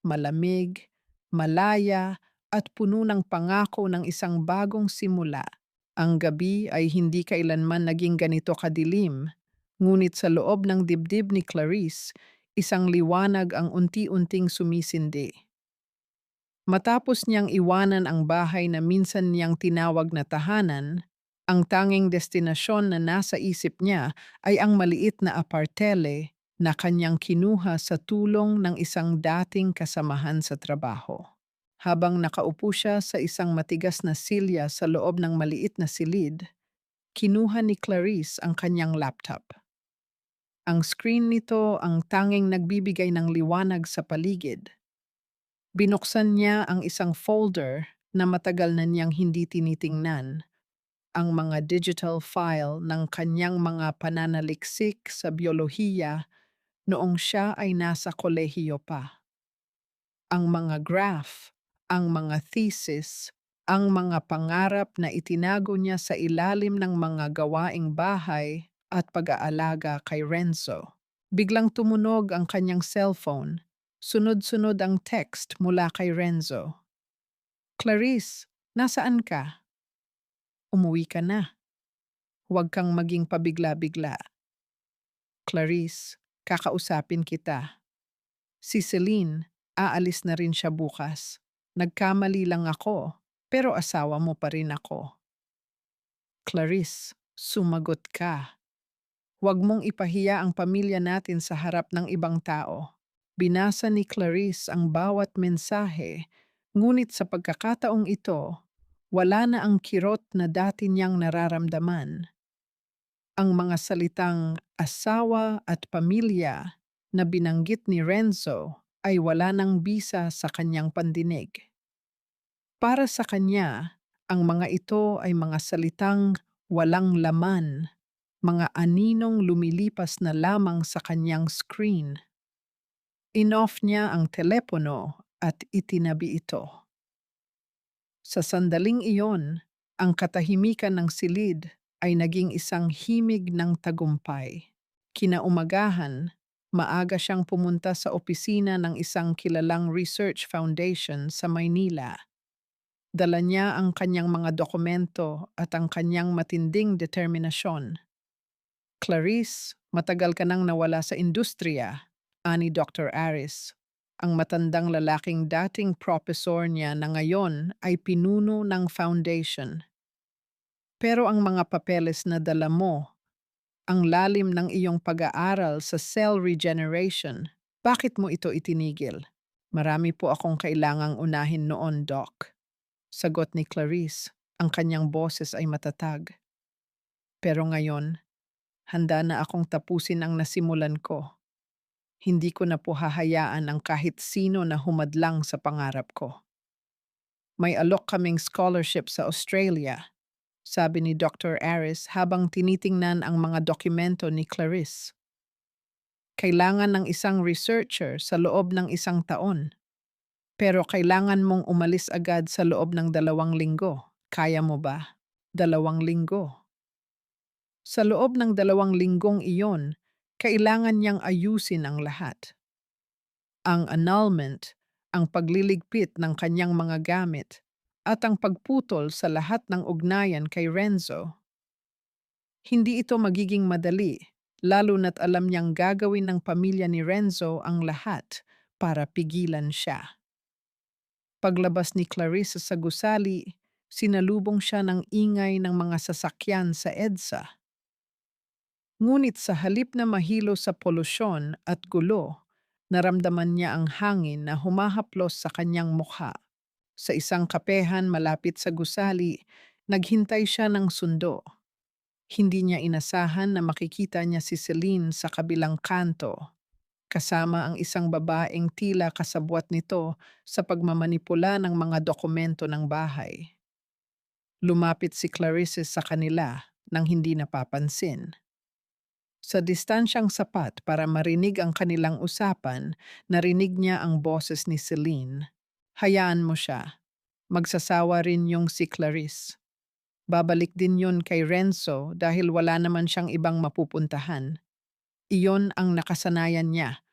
malamig, malaya, at puno ng pangako ng isang bagong simula. Ang gabi ay hindi kailanman naging ganito kadilim, ngunit sa loob ng dibdib ni Clarice, isang liwanag ang unti-unting sumisindi. Matapos niyang iwanan ang bahay na minsan niyang tinawag na tahanan, ang tanging destinasyon na nasa isip niya ay ang maliit na apartele na kanyang kinuha sa tulong ng isang dating kasamahan sa trabaho. Habang nakaupo siya sa isang matigas na silya sa loob ng maliit na silid, kinuha ni Clarice ang kanyang laptop. Ang screen nito ang tanging nagbibigay ng liwanag sa paligid. Binuksan niya ang isang folder na matagal na niyang hindi tinitingnan, ang mga digital file ng kanyang mga pananaliksik sa biyolohiya noong siya ay nasa kolehiyo pa. Ang mga graph, ang mga thesis, ang mga pangarap na itinago niya sa ilalim ng mga gawaing bahay at pag-aalaga kay Renzo. Biglang tumunog ang kanyang cellphone. Sunod-sunod ang text mula kay Renzo. Clarice, nasaan ka? Umuwi ka na. Huwag kang maging pabigla-bigla. Clarice, kakausapin kita. Si Celine, aalis na rin siya bukas. Nagkamali lang ako, pero asawa mo pa rin ako. Clarice, sumagot ka. Huwag mong ipahiya ang pamilya natin sa harap ng ibang tao. Binasa ni Clarice ang bawat mensahe, ngunit sa pagkakataong ito, wala na ang kirot na dati niyang nararamdaman. Ang mga salitang asawa at pamilya na binanggit ni Renzo ay wala nang bisa sa kanyang pandinig. Para sa kanya, ang mga ito ay mga salitang walang laman, mga aninong lumilipas na lamang sa kanyang screen. Inoff niya ang telepono at itinabi ito. Sa sandaling iyon, ang katahimikan ng silid ay naging isang himig ng tagumpay. Kinaumagahan, maaga siyang pumunta sa opisina ng isang kilalang research foundation sa Maynila. Dala niya ang kanyang mga dokumento at ang kanyang matinding determinasyon. Clarice, matagal ka nang nawala sa industriya, ani Dr. Aris. Ang matandang lalaking dating professor niya na ngayon ay pinuno ng foundation. Pero ang mga papeles na dala mo, ang lalim ng iyong pag-aaral sa cell regeneration, bakit mo ito itinigil? Marami po akong kailangang unahin noon, Doc. Sagot ni Clarice, ang kanyang boses ay matatag. Pero ngayon, handa na akong tapusin ang nasimulan ko. Hindi ko na po hahayaan ang kahit sino na humadlang sa pangarap ko. May alok kaming scholarship sa Australia, sabi ni Dr. Aris habang tinitingnan ang mga dokumento ni Clarice. Kailangan ng isang researcher sa loob ng 1 taon. Pero kailangan mong umalis agad sa loob ng 2 linggo. Kaya mo ba? 2 linggo. Sa loob ng 2 linggong iyon, kailangan niyang ayusin ang lahat. Ang annulment, ang pagliligpit ng kanyang mga gamit, at ang pagputol sa lahat ng ugnayan kay Renzo. Hindi ito magiging madali, lalo na't alam niyang gagawin ng pamilya ni Renzo ang lahat para pigilan siya. Paglabas ni Clarissa sa gusali, sinalubong siya ng ingay ng mga sasakyan sa EDSA. Ngunit sa halip na mahilo sa polusyon at gulo, naramdaman niya ang hangin na humahaplos sa kanyang mukha. Sa isang kapehan malapit sa gusali, naghintay siya ng sundo. Hindi niya inasahan na makikita niya si Celine sa kabilang kanto, kasama ang isang babaeng tila kasabwat nito sa pagmamanipula ng mga dokumento ng bahay. Lumapit si Clarice sa kanila nang hindi napapansin. Sa distansyang sapat para marinig ang kanilang usapan, narinig niya ang boses ni Celine. Hayaan mo siya. Magsasawa rin yung si Clarice. Babalik din yun kay Renzo dahil wala naman siyang ibang mapupuntahan. Iyon ang nakasanayan niya,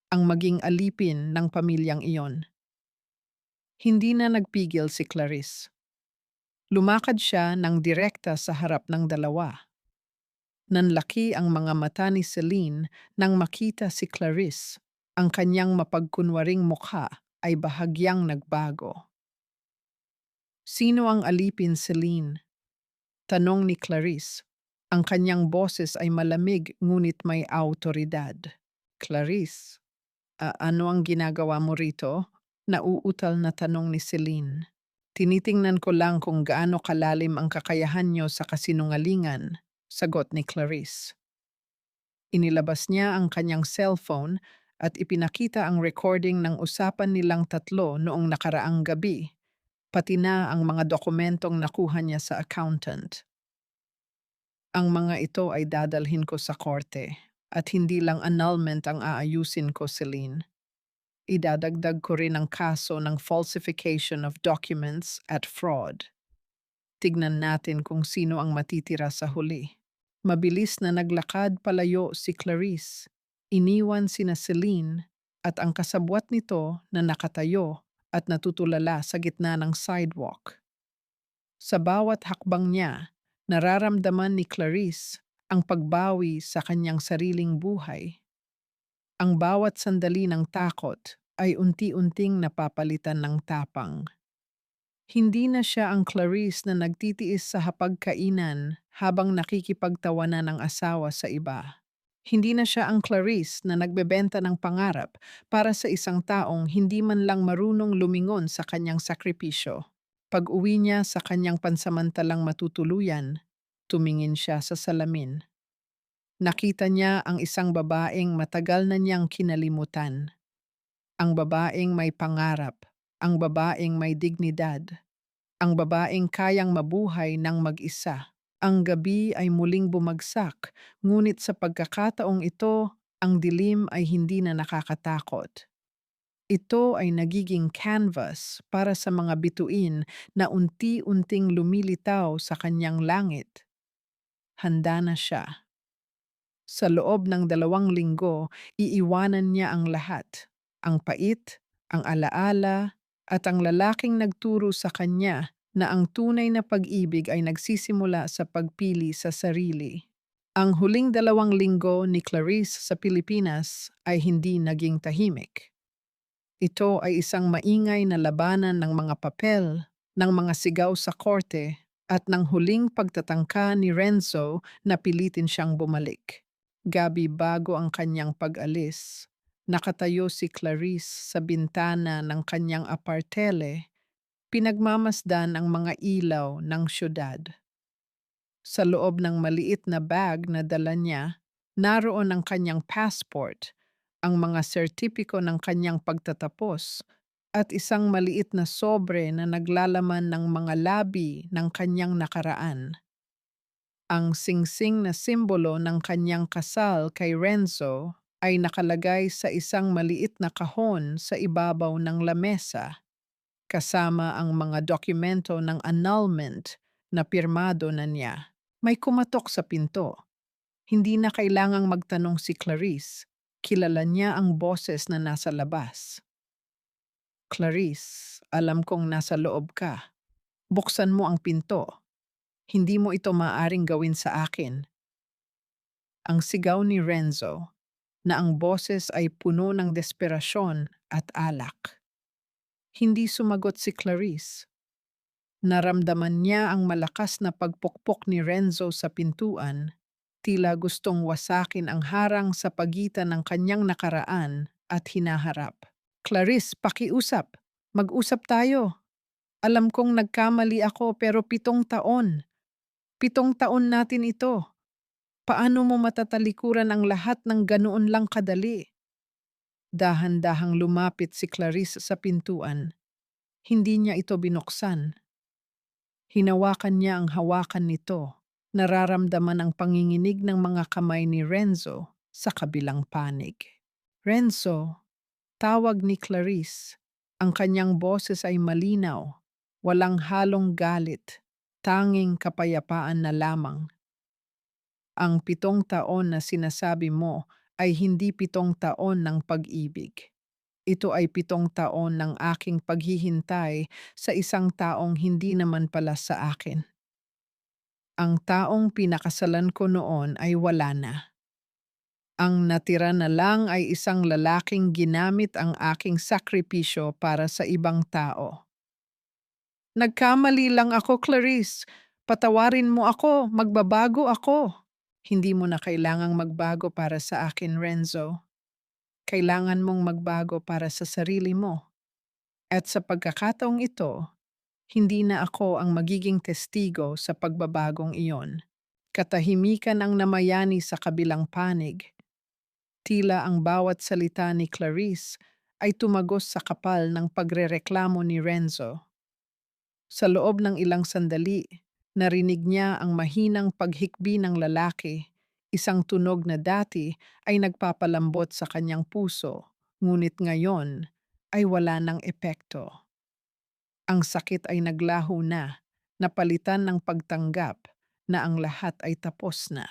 ang maging alipin ng pamilyang iyon. Hindi na nagpigil si Clarice. Lumakad siya ng direkta sa harap ng dalawa. Nanlaki ang mga mata ni Celine nang makita si Clarice. Ang kanyang mapagkunwaring mukha ay bahagyang nagbago. Sino ang alipin, Celine? Tanong ni Clarice. Ang kanyang boses ay malamig ngunit may autoridad. Clarice, ano ang ginagawa mo rito? Nauutal na tanong ni Celine. Tinitingnan ko lang kung gaano kalalim ang kakayahan niyo sa kasinungalingan, sagot ni Clarice. Inilabas niya ang kanyang cellphone at ipinakita ang recording ng usapan nilang tatlo noong nakaraang gabi, pati na ang mga dokumentong nakuha niya sa accountant. Ang mga ito ay dadalhin ko sa korte at hindi lang annulment ang aayusin ko, Celine. Idadagdag ko rin ang kaso ng falsification of documents at fraud. Tignan natin kung sino ang matitira sa huli. Mabilis na naglakad palayo si Clarice. Iniwan sina Celine at ang kasabwat nito na nakatayo at natutulala sa gitna ng sidewalk. Sa bawat hakbang niya, nararamdaman ni Clarice ang pagbawi sa kanyang sariling buhay. Ang bawat sandali ng takot ay unti-unting napapalitan ng tapang. Hindi na siya ang Clarice na nagtitiis sa hapagkainan habang nakikipagtawanan ng asawa sa iba. Hindi na siya ang Clarice na nagbebenta ng pangarap para sa isang taong hindi man lang marunong lumingon sa kanyang sakripisyo. Pag-uwi niya sa kanyang pansamantalang matutuluyan, tumingin siya sa salamin. Nakita niya ang isang babaeng matagal na niyang kinalimutan. Ang babaeng may pangarap, ang babaeng may dignidad, ang babaeng kayang mabuhay ng mag-isa. Ang gabi ay muling bumagsak, ngunit sa pagkakataong ito, ang dilim ay hindi na nakakatakot. Ito ay nagiging canvas para sa mga bituin na unti-unting lumilitaw sa kanyang langit. Handa na siya. Sa loob ng 2 linggo, iiwanan niya ang lahat. Ang pait, ang alaala, at ang lalaking nagturo sa kanya na ang tunay na pag-ibig ay nagsisimula sa pagpili sa sarili. Ang huling 2 linggo ni Clarice sa Pilipinas ay hindi naging tahimik. Ito ay isang maingay na labanan ng mga papel, ng mga sigaw sa korte, at ng huling pagtatangka ni Renzo na pilitin siyang bumalik. Gabi bago ang kanyang pag-alis, nakatayo si Clarice sa bintana ng kanyang apartele, pinagmamasdan ang mga ilaw ng syudad. Sa loob ng maliit na bag na dala niya, naroon ang kanyang passport, ang mga sertipiko ng kanyang pagtatapos, at isang maliit na sobre na naglalaman ng mga labi ng kanyang nakaraan. Ang singsing na simbolo ng kanyang kasal kay Renzo ay nakalagay sa isang maliit na kahon sa ibabaw ng lamesa, kasama ang mga dokumento ng annulment na pirmado na niya. May kumatok sa pinto. Hindi na kailangang magtanong si Clarice. Kilala niya ang boses na nasa labas. Clarice, alam kong nasa loob ka. Buksan mo ang pinto. Hindi mo ito maaring gawin sa akin. Ang sigaw ni Renzo, na ang boses ay puno ng desperasyon at alak. Hindi sumagot si Clarice. Naramdaman niya ang malakas na pagpukpok ni Renzo sa pintuan, tila gustong wasakin ang harang sa pagitan ng kanyang nakaraan at hinaharap. Clarice, pakiusap. Mag-usap tayo. Alam kong nagkamali ako pero 7 taon. 7 taon natin ito. Paano mo matatalikuran ang lahat ng ganoon lang kadali? Dahan-dahang lumapit si Clarice sa pintuan. Hindi niya ito binuksan. Hinawakan niya ang hawakan nito. Nararamdaman ang panginginig ng mga kamay ni Renzo sa kabilang panig. Renzo, tawag ni Clarice. Ang kanyang boses ay malinaw, walang halong galit, tanging kapayapaan na lamang. Ang 7 taon na sinasabi mo ay hindi 7 taon ng pag-ibig. Ito ay 7 taon ng aking paghihintay sa isang taong hindi naman pala sa akin. Ang taong pinakasalan ko noon ay wala na. Ang natira na lang ay isang lalaking ginamit ang aking sakripisyo para sa ibang tao. Nagkamali lang ako, Clarice. Patawarin mo ako, magbabago ako. Hindi mo na kailangang magbago para sa akin, Renzo. Kailangan mong magbago para sa sarili mo. At sa pagkakataong ito, hindi na ako ang magiging testigo sa pagbabagong iyon. Katahimikan ang namayani sa kabilang panig. Tila ang bawat salita ni Clarice ay tumagos sa kapal ng pagrereklamo ni Renzo. Sa loob ng ilang sandali, narinig niya ang mahinang paghikbi ng lalaki, isang tunog na dati ay nagpapalambot sa kanyang puso, ngunit ngayon ay wala ng epekto. Ang sakit ay naglaho na, napalitan ng pagtanggap na ang lahat ay tapos na.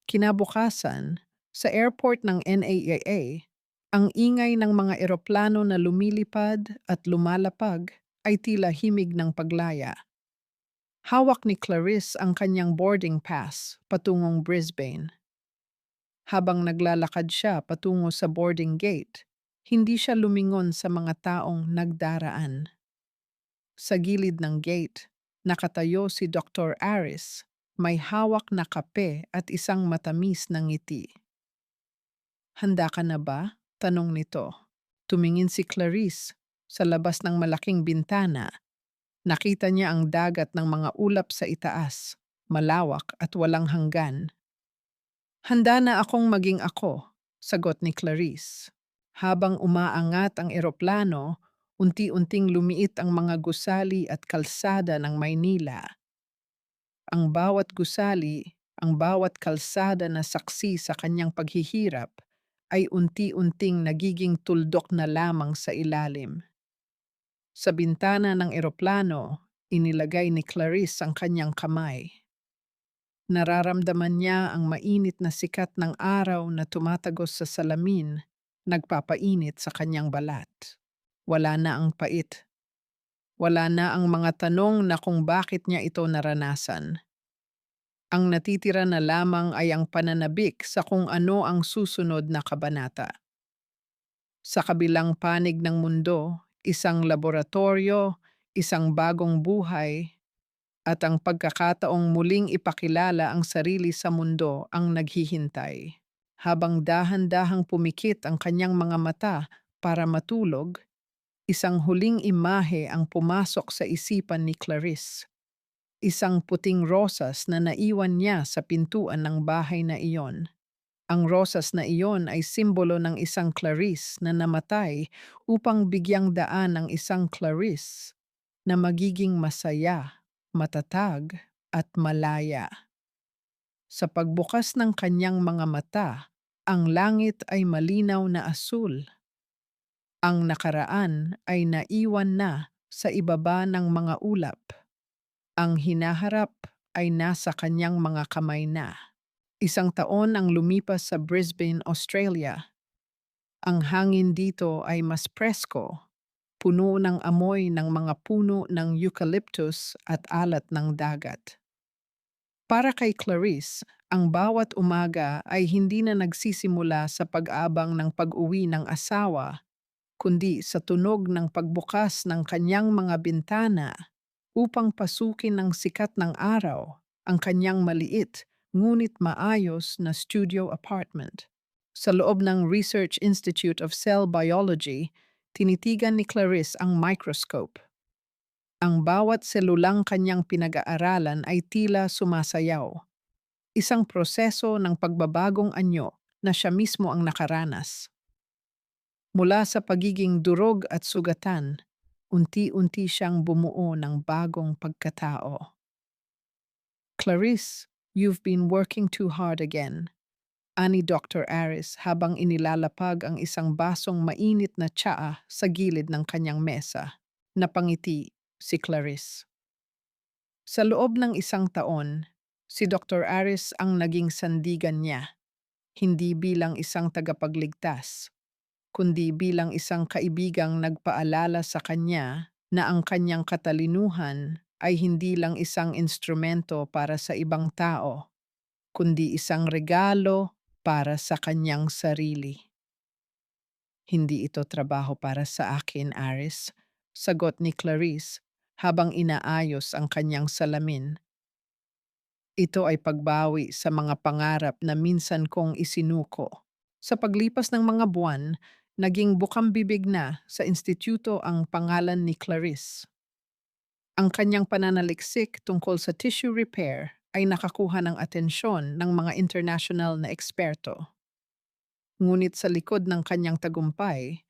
Kinabukasan, sa airport ng NAAA, ang ingay ng mga eroplano na lumilipad at lumalapag ay tila himig ng paglaya. Hawak ni Clarice ang kanyang boarding pass patungong Brisbane. Habang naglalakad siya patungo sa boarding gate, hindi siya lumingon sa mga taong nagdaraan. Sa gilid ng gate, nakatayo si Dr. Aris, may hawak na kape at isang matamis na ngiti. Handa ka na ba? Tanong nito. Tumingin si Clarice sa labas ng malaking bintana. Nakita niya ang dagat ng mga ulap sa itaas, malawak at walang hanggan. Handa na akong maging ako, sagot ni Clarice. Habang umaangat ang eroplano, unti-unting lumiit ang mga gusali at kalsada ng Maynila. Ang bawat gusali, ang bawat kalsada na saksi sa kanyang paghihirap, ay unti-unting nagiging tuldok na lamang sa ilalim. Sa bintana ng eroplano, inilagay ni Clarice ang kanyang kamay. Nararamdaman niya ang mainit na sikat ng araw na tumatagos sa salamin, nagpapainit sa kanyang balat. Wala na ang pait. Wala na ang mga tanong na kung bakit niya ito naranasan. Ang natitira na lamang ay ang pananabik sa kung ano ang susunod na kabanata. Sa kabilang panig ng mundo, isang laboratorio, isang bagong buhay, at ang pagkakataong muling ipakilala ang sarili sa mundo ang naghihintay. Habang dahan-dahang pumikit ang kanyang mga mata para matulog, isang huling imahe ang pumasok sa isipan ni Clarice. Isang puting rosas na naiwan niya sa pintuan ng bahay na iyon. Ang rosas na iyon ay simbolo ng isang Clarice na namatay upang bigyang daan ang isang Clarice na magiging masaya, matatag, at malaya. Sa pagbukas ng kanyang mga mata, Ang langit ay malinaw na asul. Ang nakaraan ay naiwan na sa ibaba ng mga ulap. Ang hinaharap ay nasa kanyang mga kamay na. Isang taon ang lumipas sa Brisbane, Australia. Ang hangin dito ay mas presko, puno ng amoy ng mga puno ng eucalyptus at alat ng dagat. Para kay Clarice, ang bawat umaga ay hindi na nagsisimula sa pag-abang ng pag-uwi ng asawa, kundi sa tunog ng pagbukas ng kanyang mga bintana upang pasukin ng sikat ng araw ang kanyang maliit ngunit maayos na studio apartment. Sa loob ng Research Institute of Cell Biology, tinitigan ni Clarice ang microscope. Ang bawat selulang kanyang pinag-aaralan ay tila sumasayaw. Isang proseso ng pagbabagong anyo na siya mismo ang nakaranas. Mula sa pagiging durog at sugatan, unti-unti siyang bumuo ng bagong pagkatao. Clarice, you've been working too hard again, ani Dr. Aris habang inilalapag ang isang basong mainit na tsaa sa gilid ng kanyang mesa. Napangiti si Clarice. Sa loob ng isang taon, si Dr. Aris ang naging sandigan niya, hindi bilang isang tagapagligtas, kundi bilang isang kaibigang nagpaalala sa kanya na ang kanyang katalinuhan ay hindi lang isang instrumento para sa ibang tao, kundi isang regalo para sa kanyang sarili. Hindi ito trabaho para sa akin, Aris, sagot ni Clarice habang inaayos ang kanyang salamin. Ito ay pagbawi sa mga pangarap na minsan kong isinuko. Sa paglipas ng mga buwan, naging bukambibig na sa instituto ang pangalan ni Clarice. Ang kanyang pananaliksik tungkol sa tissue repair ay nakakuha ng atensyon ng mga international na eksperto. Ngunit sa likod ng kanyang tagumpay,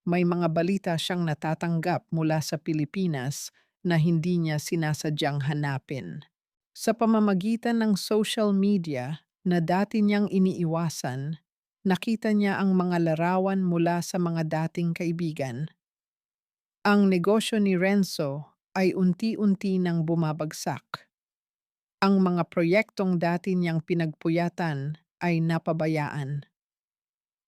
may mga balita siyang natatanggap mula sa Pilipinas na hindi niya sinasadyang hanapin. Sa pamamagitan ng social media na dati niyang iniiwasan, nakita niya ang mga larawan mula sa mga dating kaibigan. Ang negosyo ni Renzo ay unti-unti nang bumabagsak. Ang mga proyektong dati niyang pinagpuyatan ay napabayaan.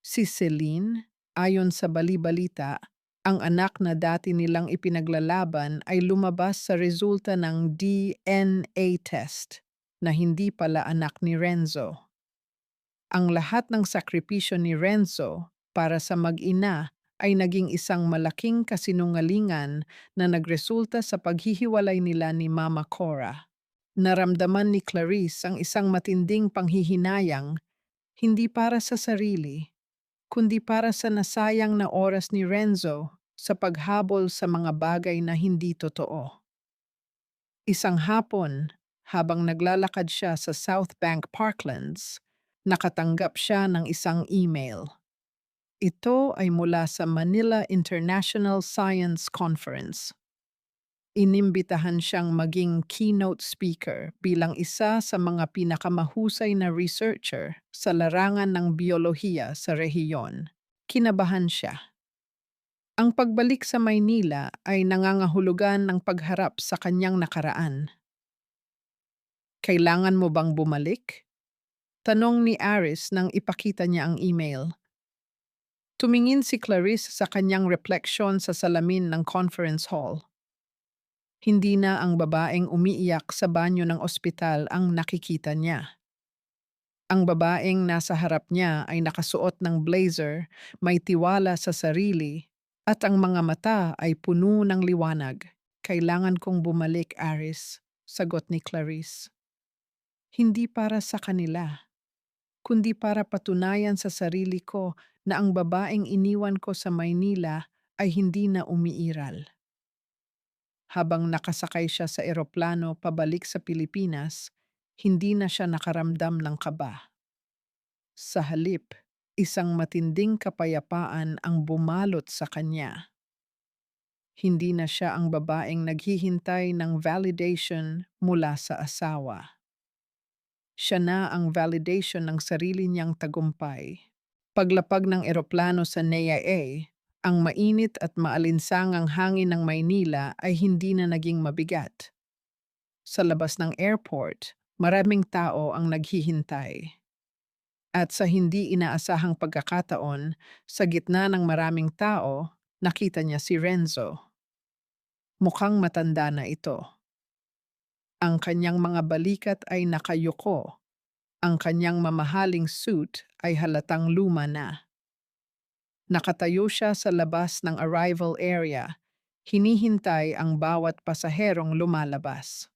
Si Celine, ayon sa bali-balita, ang anak na dati nilang ipinaglalaban ay lumabas sa resulta ng DNA test na hindi pala anak ni Renzo. Ang lahat ng sakripisyo ni Renzo para sa mag-ina ay naging isang malaking kasinungalingan na nagresulta sa paghihiwalay nila ni Mama Cora. Naramdaman ni Clarice ang isang matinding panghihinayang hindi para sa sarili, kundi para sa nasayang na oras ni Renzo sa paghabol sa mga bagay na hindi totoo. Isang hapon, habang naglalakad siya sa South Bank Parklands, nakatanggap siya ng isang email. Ito ay mula sa Manila International Science Conference. Inimbitahan siyang maging keynote speaker bilang isa sa mga pinakamahusay na researcher sa larangan ng biyolohiya sa rehiyon. Kinabahan siya. Ang pagbalik sa Maynila ay nangangahulugan ng pagharap sa kanyang nakaraan. Kailangan mo bang bumalik? Tanong ni Aris nang ipakita niya ang email. Tumingin si Clarice sa kanyang refleksyon sa salamin ng conference hall. Hindi na ang babaeng umiiyak sa banyo ng ospital ang nakikita niya. Ang babaeng nasa harap niya ay nakasuot ng blazer, may tiwala sa sarili, at ang mga mata ay puno ng liwanag. Kailangan kong bumalik, Aris, sagot ni Clarice. Hindi para sa kanila, kundi para patunayan sa sarili ko na ang babaeng iniwan ko sa Maynila ay hindi na umiiral. Habang nakasakay siya sa eroplano pabalik sa Pilipinas, hindi na siya nakaramdam ng kaba. Sa halip, isang matinding kapayapaan ang bumalot sa kanya. Hindi na siya ang babaeng naghihintay ng validation mula sa asawa. Siya na ang validation ng sarili niyang tagumpay. Paglapag ng eroplano sa NEA, ang mainit at maalinsangang hangin ng Maynila ay hindi na naging mabigat. Sa labas ng airport, maraming tao ang naghihintay. At sa hindi inaasahang pagkakataon, sa gitna ng maraming tao, nakita niya si Renzo. Mukhang matanda na ito. Ang kanyang mga balikat ay nakayuko. Ang kanyang mamahaling suit ay halatang luma na. Nakatayo siya sa labas ng arrival area. Hinihintay ang bawat pasaherong lumalabas.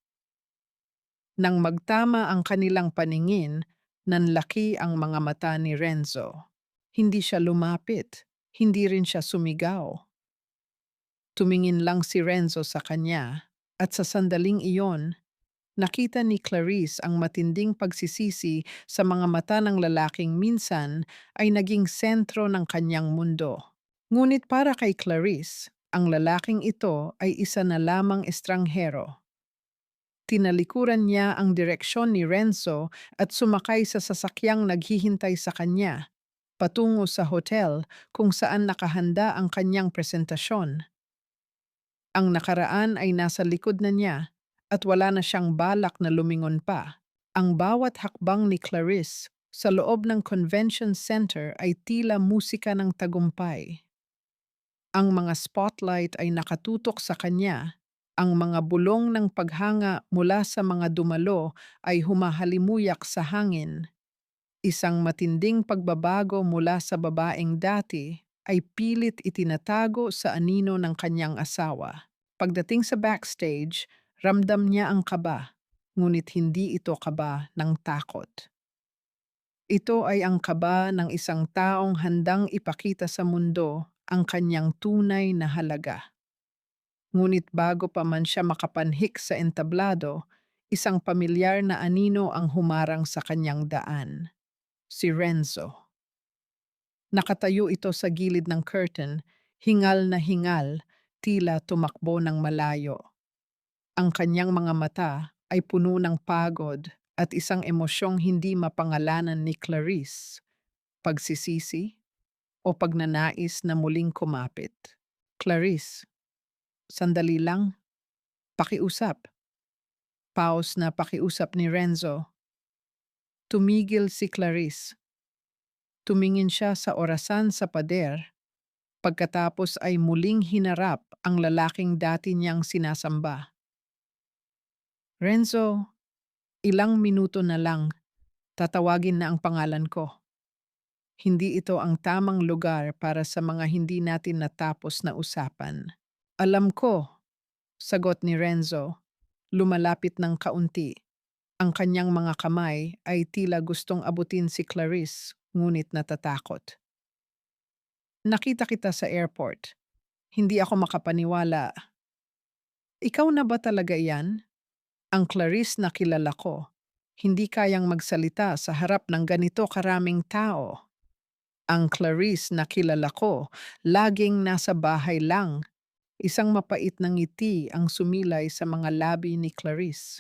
Nang magtama ang kanilang paningin, nanlaki ang mga mata ni Renzo. Hindi siya lumapit, hindi rin siya sumigaw. Tumingin lang si Renzo sa kanya, at sa sandaling iyon, nakita ni Clarice ang matinding pagsisisi sa mga mata ng lalaking minsan ay naging sentro ng kanyang mundo. Ngunit para kay Clarice, ang lalaking ito ay isa na lamang estranghero. Tinalikuran niya ang direksyon ni Renzo at sumakay sa sasakyang naghihintay sa kanya, patungo sa hotel kung saan nakahanda ang kanyang presentasyon. Ang nakaraan ay nasa likod na niya at wala na siyang balak na lumingon pa. Ang bawat hakbang ni Clarice sa loob ng convention center ay tila musika ng tagumpay. Ang mga spotlight ay nakatutok sa kanya. Ang mga bulong ng paghanga mula sa mga dumalo ay humahalimuyak sa hangin. Isang matinding pagbabago mula sa babaeng dati ay pilit itinatago sa anino ng kanyang asawa. Pagdating sa backstage, ramdam niya ang kaba, ngunit hindi ito kaba ng takot. Ito ay ang kaba ng isang taong handang ipakita sa mundo ang kanyang tunay na halaga. Ngunit bago pa man siya makapanhik sa entablado, isang pamilyar na anino ang humarang sa kanyang daan. Si Renzo. Nakatayo ito sa gilid ng curtain, hingal na hingal, tila tumakbo ng malayo. Ang kanyang mga mata ay puno ng pagod at isang emosyong hindi mapangalanan ni Clarice, pagsisisi o pagnanais na muling kumapit. Clarice, sandali lang, pakiusap. Pause na pakiusap ni Renzo. Tumigil si Clarice. Tumingin siya sa orasan sa pader. Pagkatapos ay muling hinarap ang lalaking dati niyang sinasamba. Renzo, ilang minuto na lang, tatawagin na ang pangalan ko. Hindi ito ang tamang lugar para sa mga hindi natin natapos na usapan. Alam ko, sagot ni Renzo, lumalapit ng kaunti. Ang kanyang mga kamay ay tila gustong abutin si Clarice, ngunit natatakot. Nakita kita sa airport. Hindi ako makapaniwala. Ikaw na ba talaga yan? Ang Clarice na kilala ko. Hindi kayang magsalita sa harap ng ganito karaming tao. Ang Clarice na kilala ko, laging nasa bahay lang. Isang mapait na ngiti ang sumilay sa mga labi ni Clarice.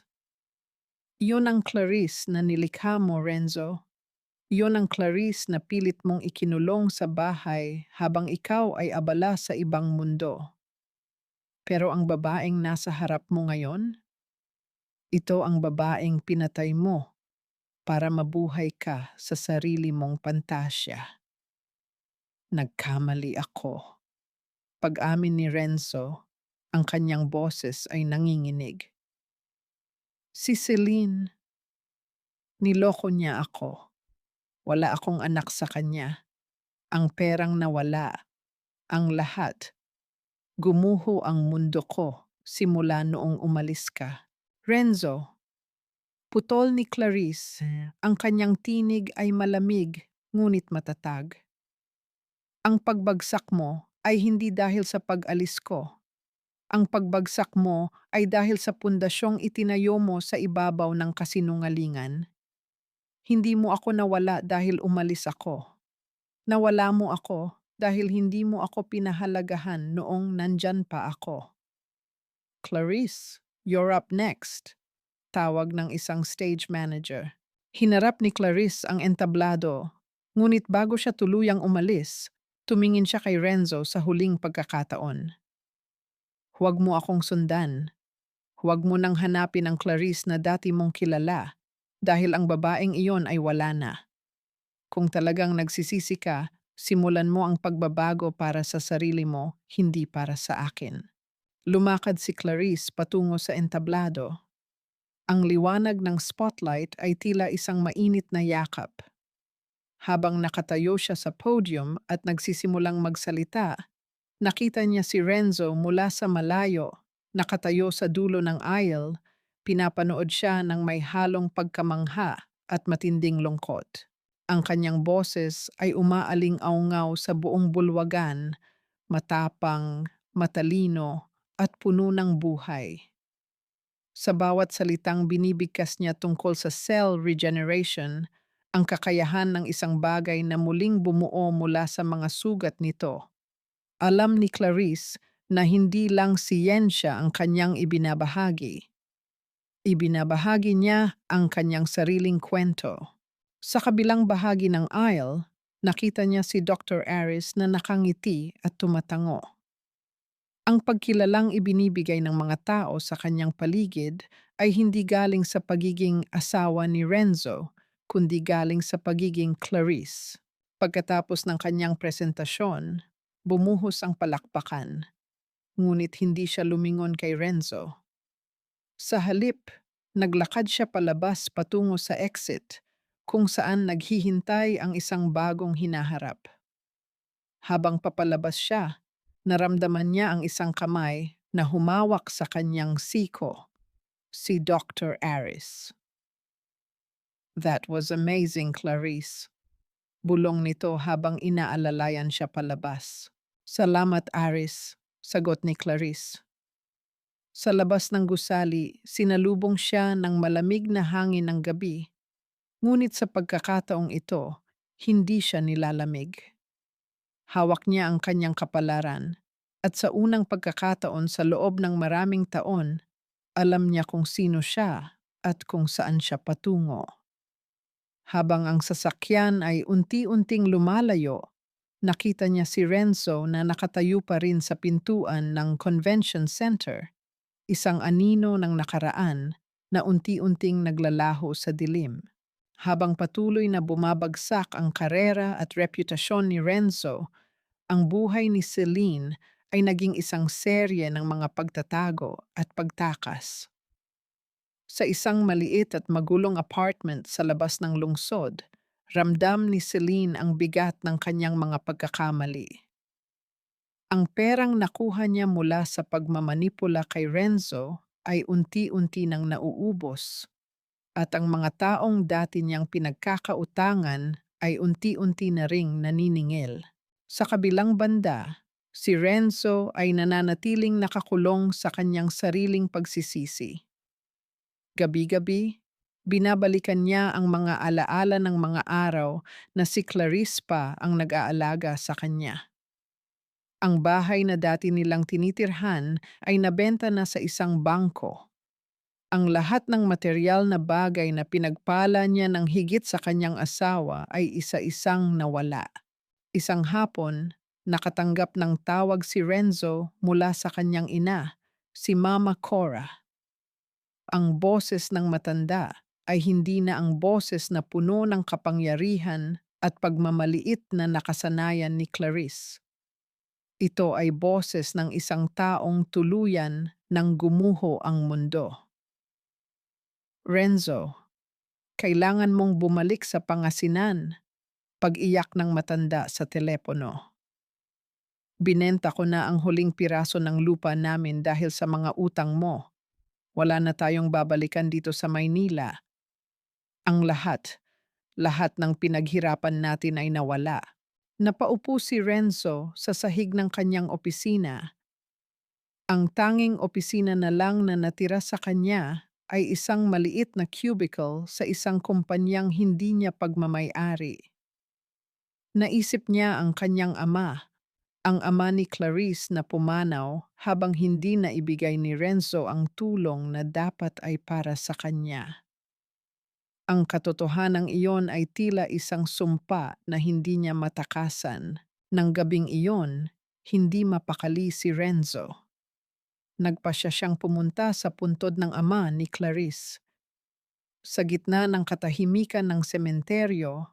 Iyon ang Clarice na nilikha mo, Renzo. Iyon ang Clarice na pilit mong ikinulong sa bahay habang ikaw ay abala sa ibang mundo. Pero ang babaeng nasa harap mo ngayon, ito ang babaeng pinatay mo para mabuhay ka sa sarili mong pantasya. Nagkamali ako. Pag-amin ni Renzo, ang kanyang boses ay nanginginig. Si Celine, niloko niya ako. Wala akong anak sa kanya. Ang perang nawala. Ang lahat. Gumuho ang mundo ko simula noong umalis ka. Renzo, putol ni Clarice, ang kanyang tinig ay malamig ngunit matatag. Ang pagbagsak mo ay hindi dahil sa pag-alis ko. Ang pagbagsak mo ay dahil sa pundasyong itinayo mo sa ibabaw ng kasinungalingan. Hindi mo ako nawala dahil umalis ako. Nawala mo ako dahil hindi mo ako pinahalagahan noong nandyan pa ako. Clarice, you're up next. Tawag ng isang stage manager. Hinarap ni Clarice ang entablado. Ngunit bago siya tuluyang umalis, tumingin siya kay Renzo sa huling pagkakataon. Huwag mo akong sundan. Huwag mo nang hanapin ang Clarice na dati mong kilala dahil ang babaeng iyon ay wala na. Kung talagang nagsisisi ka, simulan mo ang pagbabago para sa sarili mo, hindi para sa akin. Lumakad si Clarice patungo sa entablado. Ang liwanag ng spotlight ay tila isang mainit na yakap. Habang nakatayo siya sa podium at nagsisimulang magsalita, nakita niya si Renzo mula sa malayo, nakatayo sa dulo ng aisle, pinapanood siya ng may halong pagkamangha at matinding lungkot. Ang kanyang boses ay umaaling-aungaw sa buong bulwagan, matapang, matalino, at puno ng buhay. Sa bawat salitang binibigkas niya tungkol sa cell regeneration, ang kakayahan ng isang bagay na muling bumuo mula sa mga sugat nito. Alam ni Clarice na hindi lang siyensya ang kanyang ibinabahagi. Ibinabahagi niya ang kanyang sariling kwento. Sa kabilang bahagi ng aisle, nakita niya si Dr. Aris na nakangiti at tumatango. Ang pagkilalang ibinibigay ng mga tao sa kanyang paligid ay hindi galing sa pagiging asawa ni Renzo, kundi galing sa pagiging Clarice. Pagkatapos ng kanyang presentasyon, bumuhos ang palakpakan, ngunit hindi siya lumingon kay Renzo. Sa halip, naglakad siya palabas patungo sa exit, kung saan naghihintay ang isang bagong hinaharap. Habang papalabas siya, naramdaman niya ang isang kamay na humawak sa kanyang siko, si Dr. Aris. That was amazing, Clarice. Bulong nito habang inaalalayan siya palabas. Salamat, Aris, sagot ni Clarice. Sa labas ng gusali, sinalubong siya ng malamig na hangin ng gabi. Ngunit sa pagkakataong ito, hindi siya nilalamig. Hawak niya ang kanyang kapalaran, at sa unang pagkakataon sa loob ng maraming taon, alam niya kung sino siya at kung saan siya patungo. Habang ang sasakyan ay unti-unting lumalayo, nakita niya si Renzo na nakatayo pa rin sa pintuan ng convention center, isang anino ng nakaraan na unti-unting naglalaho sa dilim. Habang patuloy na bumabagsak ang karera at reputasyon ni Renzo, ang buhay ni Celine ay naging isang serye ng mga pagtatago at pagtakas. Sa isang maliit at magulong apartment sa labas ng lungsod, ramdam ni Celine ang bigat ng kanyang mga pagkakamali. Ang perang nakuha niya mula sa pagmamanipula kay Renzo ay unti-unti nang nauubos, at ang mga taong dati niyang pinagkakautangan ay unti-unti na ring naniningil. Sa kabilang banda, si Renzo ay nananatiling nakakulong sa kanyang sariling pagsisisi. Gabi-gabi, binabalikan niya ang mga alaala ng mga araw na si Clarice pa ang nag-aalaga sa kanya. Ang bahay na dati nilang tinitirhan ay nabenta na sa isang bangko. Ang lahat ng material na bagay na pinagpala niya ng higit sa kanyang asawa ay isa-isang nawala. Isang hapon, nakatanggap ng tawag si Renzo mula sa kanyang ina, si Mama Cora. Ang boses ng matanda ay hindi na ang boses na puno ng kapangyarihan at pagmamaliit na nakasanayan ni Clarice. Ito ay boses ng isang taong tuluyan nang gumuho ang mundo. Renzo, kailangan mong bumalik sa pangasinan, pag-iyak ng matanda sa telepono. Binenta ko na ang huling piraso ng lupa namin dahil sa mga utang mo. Wala na tayong babalikan dito sa Maynila. Ang lahat ng pinaghirapan natin ay nawala. Napaupo si Renzo sa sahig ng kanyang opisina. Ang tanging opisina na lang na natira sa kanya ay isang maliit na cubicle sa isang kumpanyang hindi niya pagmamay-ari. Naisip niya ang kanyang ama, ang ama ni Clarice na pumanaw habang hindi na ibigay ni Renzo ang tulong na dapat ay para sa kanya. Ang katotohanang iyon ay tila isang sumpa na hindi niya matakasan. Nang gabing iyon, hindi mapakali si Renzo. Nagpasya siyang pumunta sa puntod ng ama ni Clarice. Sa gitna ng katahimikan ng sementeryo,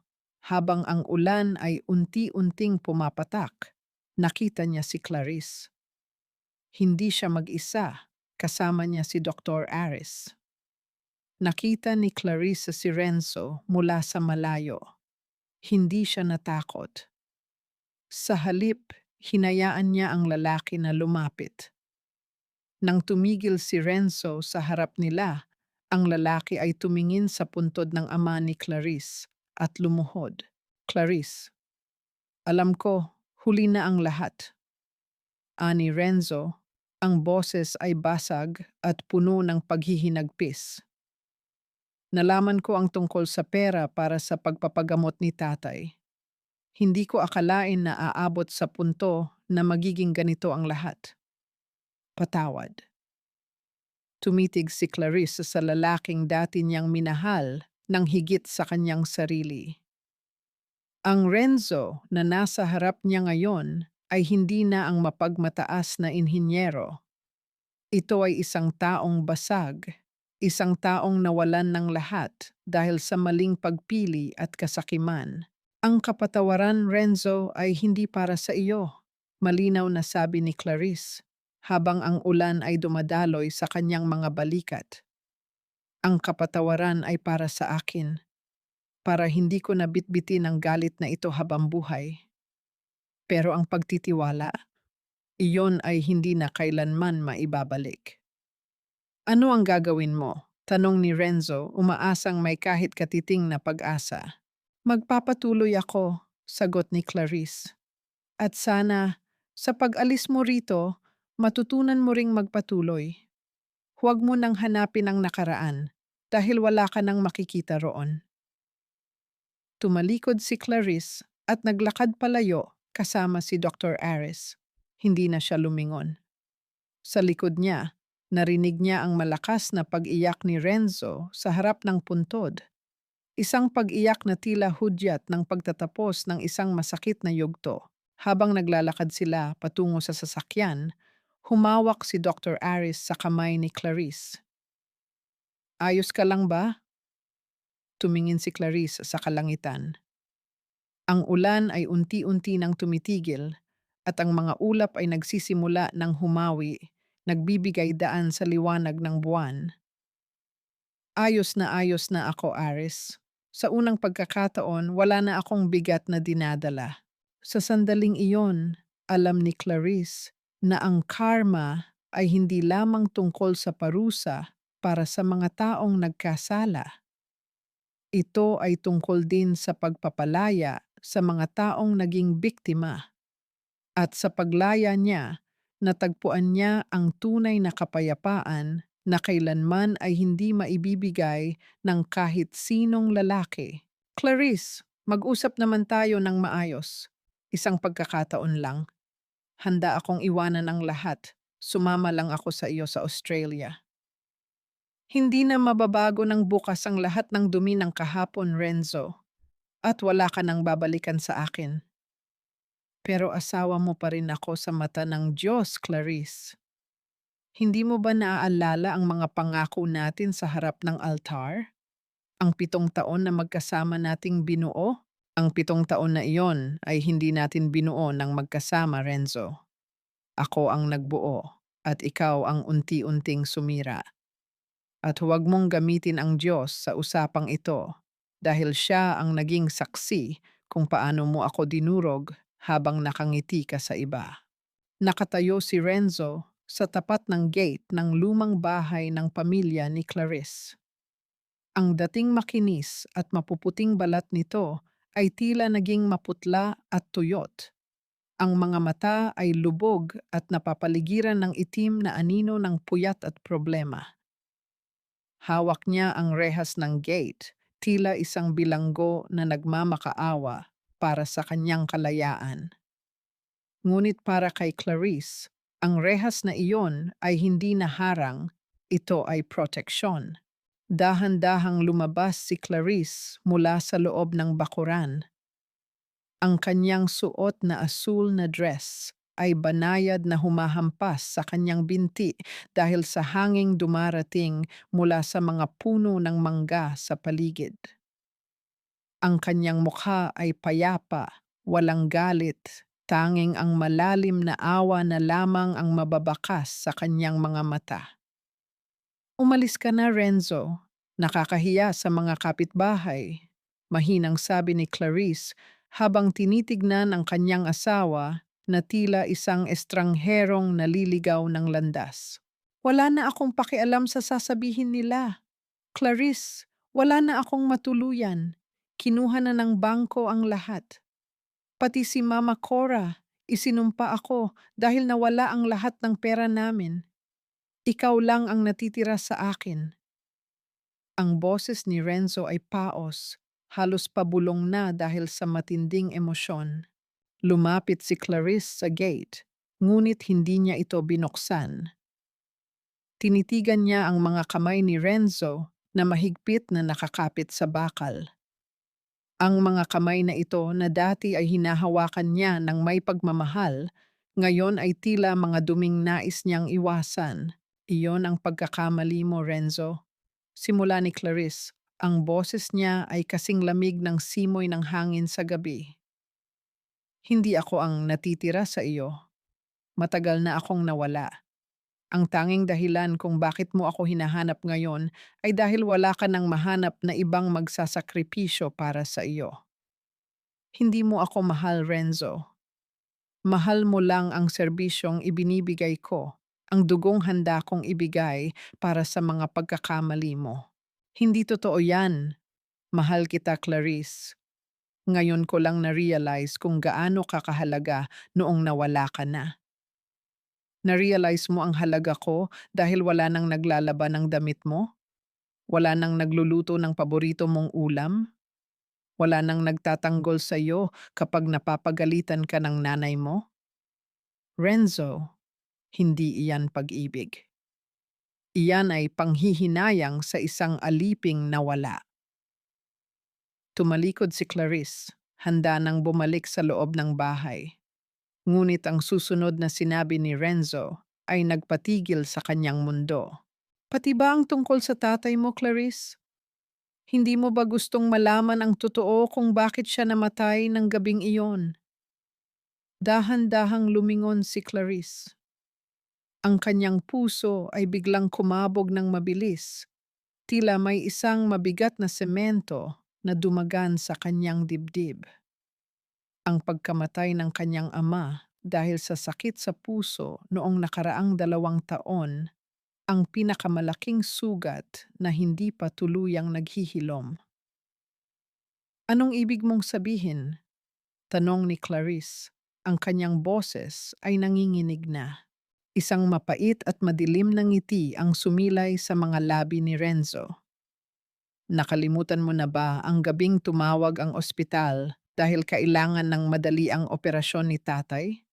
habang ang ulan ay unti-unting pumapatak, nakita niya si Clarice. Hindi siya mag-isa, kasama niya si Dr. Aris. Nakita ni Clarice si Renzo mula sa malayo. Hindi siya natakot. Sa halip, hinayaan niya ang lalaki na lumapit. Nang tumigil si Renzo sa harap nila, ang lalaki ay tumingin sa puntod ng ama ni Clarice at lumuhod. Clarice, alam ko, huli na ang lahat. Ani Renzo, ang boses ay basag at puno ng paghihinagpis. Nalaman ko ang tungkol sa pera para sa pagpapagamot ni tatay. Hindi ko akalain na aabot sa punto na magiging ganito ang lahat. Patawad. Tumitig si Clarice sa lalaking dati niyang minahal ng higit sa kanyang sarili. Ang Renzo na nasa harap niya ngayon ay hindi na ang mapagmataas na inhinyero. Ito ay isang taong basag, isang taong nawalan ng lahat dahil sa maling pagpili at kasakiman. Ang kapatawaran, Renzo, ay hindi para sa iyo, malinaw na sabi ni Clarice, habang ang ulan ay dumadaloy sa kanyang mga balikat. Ang kapatawaran ay para sa akin, para hindi ko nabitbitin ang galit na ito habang buhay. Pero ang pagtitiwala, iyon ay hindi na kailanman maibabalik. Ano ang gagawin mo? Tanong ni Renzo, umaasang may kahit katiting na pag-asa. Magpapatuloy ako, sagot ni Clarice. At sana, sa pag-alis mo rito, matutunan mo ring magpatuloy. Huwag mo nang hanapin ang nakaraan dahil wala ka nang makikita roon. Tumalikod si Clarice at naglakad palayo kasama si Dr. Aris. Hindi na siya lumingon. Sa likod niya, narinig niya ang malakas na pag-iyak ni Renzo sa harap ng puntod. Isang pag-iyak na tila hudyat ng pagtatapos ng isang masakit na yugto. Habang naglalakad sila patungo sa sasakyan, humawak si Dr. Aris sa kamay ni Clarice. Ayos ka lang ba? Tumingin si Clarice sa kalangitan. Ang ulan ay unti-unti nang tumitigil at ang mga ulap ay nagsisimula ng humawi, nagbibigay daan sa liwanag ng buwan. Ayos na ako, Aris. Sa unang pagkakataon, wala na akong bigat na dinadala. Sa sandaling iyon, alam ni Clarice na ang karma ay hindi lamang tungkol sa parusa para sa mga taong nagkasala. Ito ay tungkol din sa pagpapalaya sa mga taong naging biktima. At sa paglaya niya, natagpuan niya ang tunay na kapayapaan na kailanman ay hindi maibibigay ng kahit sinong lalaki. Clarice, mag-usap naman tayo ng maayos. Isang pagkakataon lang. Handa akong iwanan ang lahat. Sumama lang ako sa iyo sa Australia. Hindi na mababago ng bukas ang lahat ng dumi ng kahapon, Renzo. At wala ka nang babalikan sa akin. Pero asawa mo pa rin ako sa mata ng Diyos, Clarice. Hindi mo ba naaalala ang mga pangako natin sa harap ng altar? Ang 7 taon na magkasama nating binuo? Ang 7 taon na iyon ay hindi natin binuo ng magkasama, Renzo. Ako ang nagbuo at ikaw ang unti-unting sumira. At huwag mong gamitin ang Diyos sa usapang ito dahil siya ang naging saksi kung paano mo ako dinurog habang nakangiti ka sa iba. Nakatayo si Renzo sa tapat ng gate ng lumang bahay ng pamilya ni Clarice. Ang dating makinis at mapuputing balat nito ay tila naging maputla at tuyot. Ang mga mata ay lubog at napapaligiran ng itim na anino ng puyat at problema. Hawak niya ang rehas ng gate, tila isang bilanggo na nagmamakaawa para sa kanyang kalayaan. Ngunit para kay Clarice, ang rehas na iyon ay hindi na harang, ito ay proteksyon. Dahan-dahang lumabas si Clarice mula sa loob ng bakuran. Ang kanyang suot na asul na dress ay banayad na humahampas sa kanyang binti dahil sa hanging dumarating mula sa mga puno ng mangga sa paligid. Ang kanyang mukha ay payapa, walang galit, tanging ang malalim na awa na lamang ang mababakas sa kanyang mga mata. "Umalis ka na, Renzo. Nakakahiya sa mga kapitbahay," mahinang sabi ni Clarice habang tinitignan ang kanyang asawa na tila isang estrangherong naliligaw ng landas. "Wala na akong pakialam sa sasabihin nila. Clarice, wala na akong matuluyan. Kinuha na ng bangko ang lahat. Pati si Mama Cora, isinumpa ako dahil nawala ang lahat ng pera namin. Ikaw lang ang natitira sa akin." Ang boses ni Renzo ay paos, halos pabulong na dahil sa matinding emosyon. Lumapit si Clarice sa gate, ngunit hindi niya ito binuksan. Tinitigan niya ang mga kamay ni Renzo na mahigpit na nakakapit sa bakal. Ang mga kamay na ito na dati ay hinahawakan niya ng may pagmamahal, ngayon ay tila mga duming nais niyang iwasan. "Iyon ang pagkakamali mo, Renzo." Simula ni Clarice, ang boses niya ay kasing lamig ng simoy ng hangin sa gabi. "Hindi ako ang natitira sa iyo. Matagal na akong nawala. Ang tanging dahilan kung bakit mo ako hinahanap ngayon ay dahil wala ka nang mahanap na ibang magsasakripisyo para sa iyo. Hindi mo ako mahal, Renzo. Mahal mo lang ang serbisyong ibinibigay ko, ang dugong handa kong ibigay para sa mga pagkakamali mo. Hindi totoo yan. Mahal kita, Clarice. Ngayon ko lang na-realize kung gaano ka kahalaga noong nawala ka na. Na-realize mo ang halaga ko dahil wala nang naglalaban ng damit mo? Wala nang nagluluto ng paborito mong ulam? Wala nang nagtatanggol sa iyo kapag napapagalitan ka ng nanay mo? Renzo, hindi iyan pag-ibig. Iyan ay panghihinayang sa isang aliping nawala. Tumalikod si Clarice, handa nang bumalik sa loob ng bahay. Ngunit ang susunod na sinabi ni Renzo ay nagpatigil sa kanyang mundo. "Pati ba ang tungkol sa tatay mo, Clarice? Hindi mo ba gustong malaman ang totoo kung bakit siya namatay ng gabing iyon?" Dahan-dahang lumingon si Clarice. Ang kanyang puso ay biglang kumabog ng mabilis, tila may isang mabigat na semento na dumagan sa kanyang dibdib. Ang pagkamatay ng kanyang ama dahil sa sakit sa puso noong nakaraang 2 taon ang pinakamalaking sugat na hindi pa tuluyang naghihilom. "Anong ibig mong sabihin?" tanong ni Clarice. Ang kanyang boses ay nanginginig na. Isang mapait at madilim na ngiti ang sumilay sa mga labi ni Renzo. "Nakalimutan mo na ba ang gabing tumawag ang ospital dahil kailangan ng madali ang operasyon ni tatay?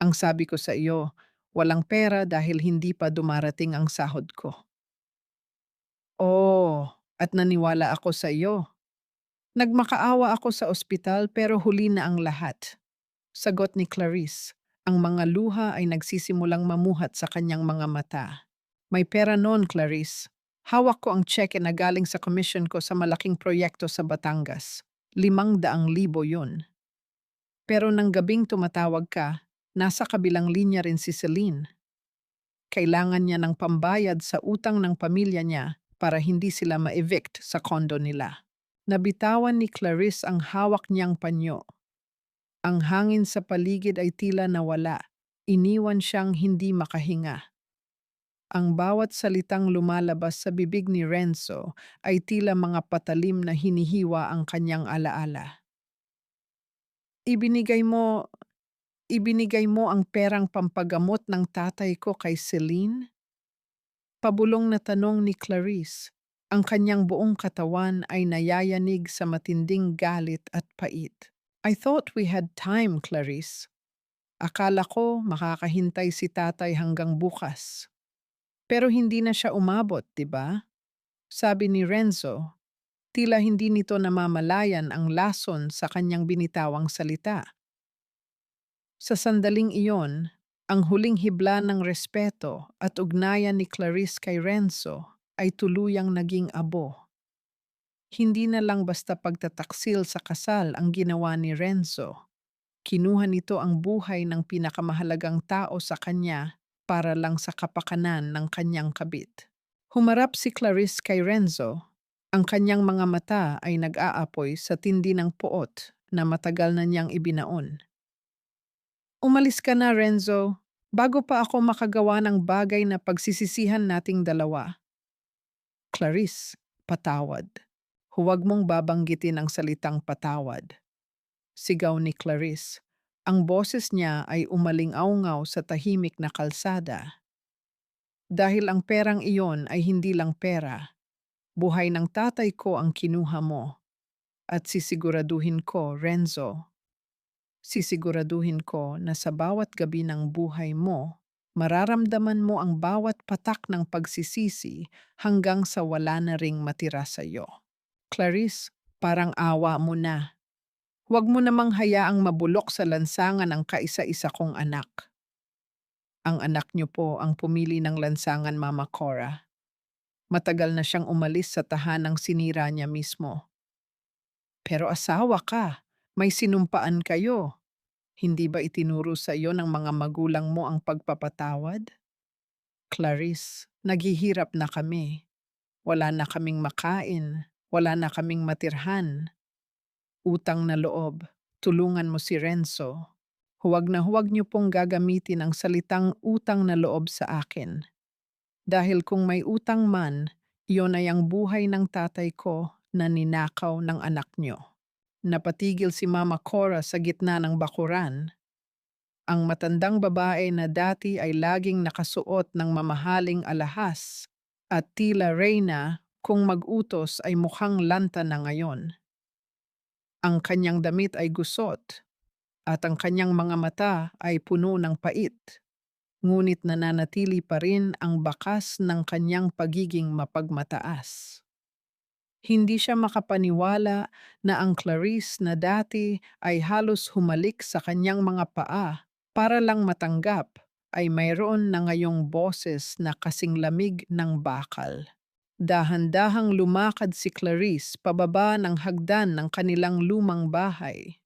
Ang sabi ko sa iyo, walang pera dahil hindi pa dumarating ang sahod ko." "Oh, at naniwala ako sa iyo. Nagmakaawa ako sa ospital pero huli na ang lahat." Sagot ni Clarice. Ang mga luha ay nagsisimulang mamuhat sa kanyang mga mata. "May pera noon, Clarice. Hawak ko ang cheque na galing sa commission ko sa malaking proyekto sa Batangas. 500,000 yun. Pero nang gabing tumatawag ka, nasa kabilang linya rin si Celine. Kailangan niya ng pambayad sa utang ng pamilya niya para hindi sila ma-evict sa kondo nila." Nabitawan ni Clarice ang hawak niyang panyo. Ang hangin sa paligid ay tila nawala. Iniwan siyang hindi makahinga. Ang bawat salitang lumalabas sa bibig ni Renzo ay tila mga patalim na hinihiwa ang kanyang alaala. Ibinigay mo, ibinigay mo ang perang pampagamot ng tatay ko kay Celine?" Pabulong na tanong ni Clarice. Ang kanyang buong katawan ay nayayanig sa matinding galit at pait. "I thought we had time, Clarice. Akala ko makakahintay si tatay hanggang bukas. Pero hindi na siya umabot, di ba? Sabi ni Renzo, tila hindi nito namamalayan ang lason sa kanyang binitawang salita. Sa sandaling iyon, ang huling hibla ng respeto at ugnayan ni Clarice kay Renzo ay tuluyang naging abo. Hindi na lang basta pagtataksil sa kasal ang ginawa ni Renzo. Kinuha nito ang buhay ng pinakamahalagang tao sa kanya para lang sa kapakanan ng kanyang kabit. Humarap si Clarice kay Renzo. Ang kanyang mga mata ay nag-aapoy sa tindi ng puot na matagal na niyang ibinaon. Umalis ka na, Renzo, bago pa ako makagawa ng bagay na pagsisisihan nating dalawa. Clarice, patawad. Huwag mong babanggitin ang salitang patawad. Sigaw ni Clarice. Ang boses niya ay umaling-aungaw sa tahimik na kalsada. Dahil ang perang iyon ay hindi lang pera, buhay ng tatay ko ang kinuha mo. At sisiguraduhin ko, Renzo, sisiguraduhin ko na sa bawat gabi ng buhay mo, mararamdaman mo ang bawat patak ng pagsisisi hanggang sa wala na ring matira sa iyo. Clarice, parang awa mo na. Huwag mo namang hayaang mabulok sa lansangan ang kaisa-isa kong anak. Ang anak niyo po ang pumili ng lansangan, Mama Cora. Matagal na siyang umalis sa tahanang sinira niya mismo. Pero asawa ka, may sinumpaan kayo. Hindi ba itinuro sa iyo ng mga magulang mo ang pagpapatawad? Clarice, naghihirap na kami. Wala na kaming makain, wala na kaming matirhan. Utang na loob, tulungan mo si Renzo. Huwag niyo pong gagamitin ang salitang utang na loob sa akin. Dahil kung may utang man, iyon ay ang buhay ng tatay ko na ninakaw ng anak niyo. Napatigil si Mama Cora sa gitna ng bakuran. Ang matandang babae na dati ay laging nakasuot ng mamahaling alahas at tila reyna kung mag-utos ay mukhang lanta na ngayon. Ang kanyang damit ay gusot at ang kanyang mga mata ay puno ng pait, ngunit nananatili pa rin ang bakas ng kanyang pagiging mapagmataas. Hindi siya makapaniwala na ang Clarice na dati ay halos humalik sa kanyang mga paa para lang matanggap ay mayroon na ngayong boses na kasing lamig ng bakal. Dahan-dahang lumakad si Clarice pababa ng hagdan ng kanilang lumang bahay.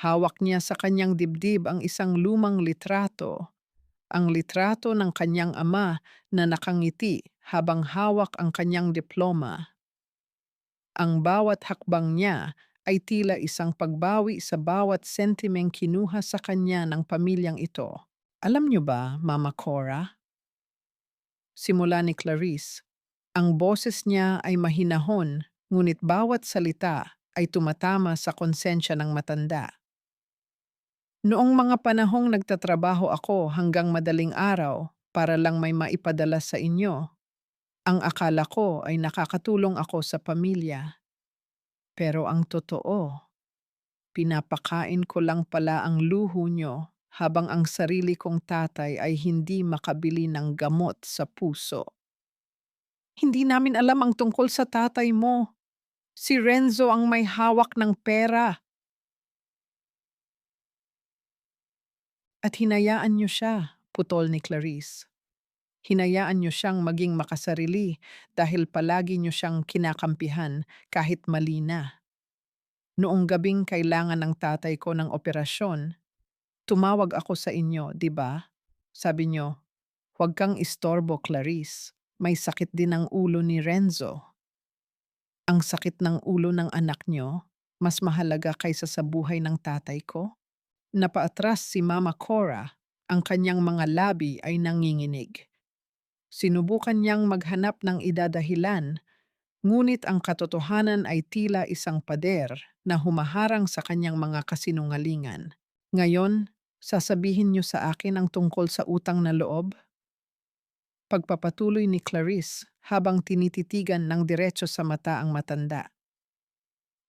Hawak niya sa kanyang dibdib ang isang lumang litrato, ang litrato ng kanyang ama na nakangiti habang hawak ang kanyang diploma. Ang bawat hakbang niya ay tila isang pagbawi sa bawat sentimeng kinuha sa kanya ng pamilyang ito. Alam niyo ba, Mama Cora? Simula ni Clarice, ang boses niya ay mahinahon, ngunit bawat salita ay tumatama sa konsensya ng matanda. Noong mga panahong nagtatrabaho ako hanggang madaling araw para lang may maipadala sa inyo, ang akala ko ay nakakatulong ako sa pamilya. Pero ang totoo, pinapakain ko lang pala ang luho nyo habang ang sarili kong tatay ay hindi makabili ng gamot sa puso. Hindi namin alam ang tungkol sa tatay mo. Si Renzo ang may hawak ng pera at hinayaan niyo siya, putol ni Clarice. Hinayaan niyo siyang maging makasarili dahil palagi niyo siyang kinakampihan kahit mali na. Noong gabing kailangan ng tatay ko ng operasyon, tumawag ako sa inyo, di ba? Sabi niyo, huwag kang istorbo, Clarice. May sakit din ang ulo ni Renzo. Ang sakit ng ulo ng anak niyo, mas mahalaga kaysa sa buhay ng tatay ko? Napaatras si Mama Cora, ang kanyang mga labi ay nanginginig. Sinubukan niyang maghanap ng idadahilan, ngunit ang katotohanan ay tila isang pader na humaharang sa kanyang mga kasinungalingan. Ngayon, sasabihin niyo sa akin ang tungkol sa utang na loob? Pagpapatuloy ni Clarice habang tinititigan ng diretso sa mata ang matanda.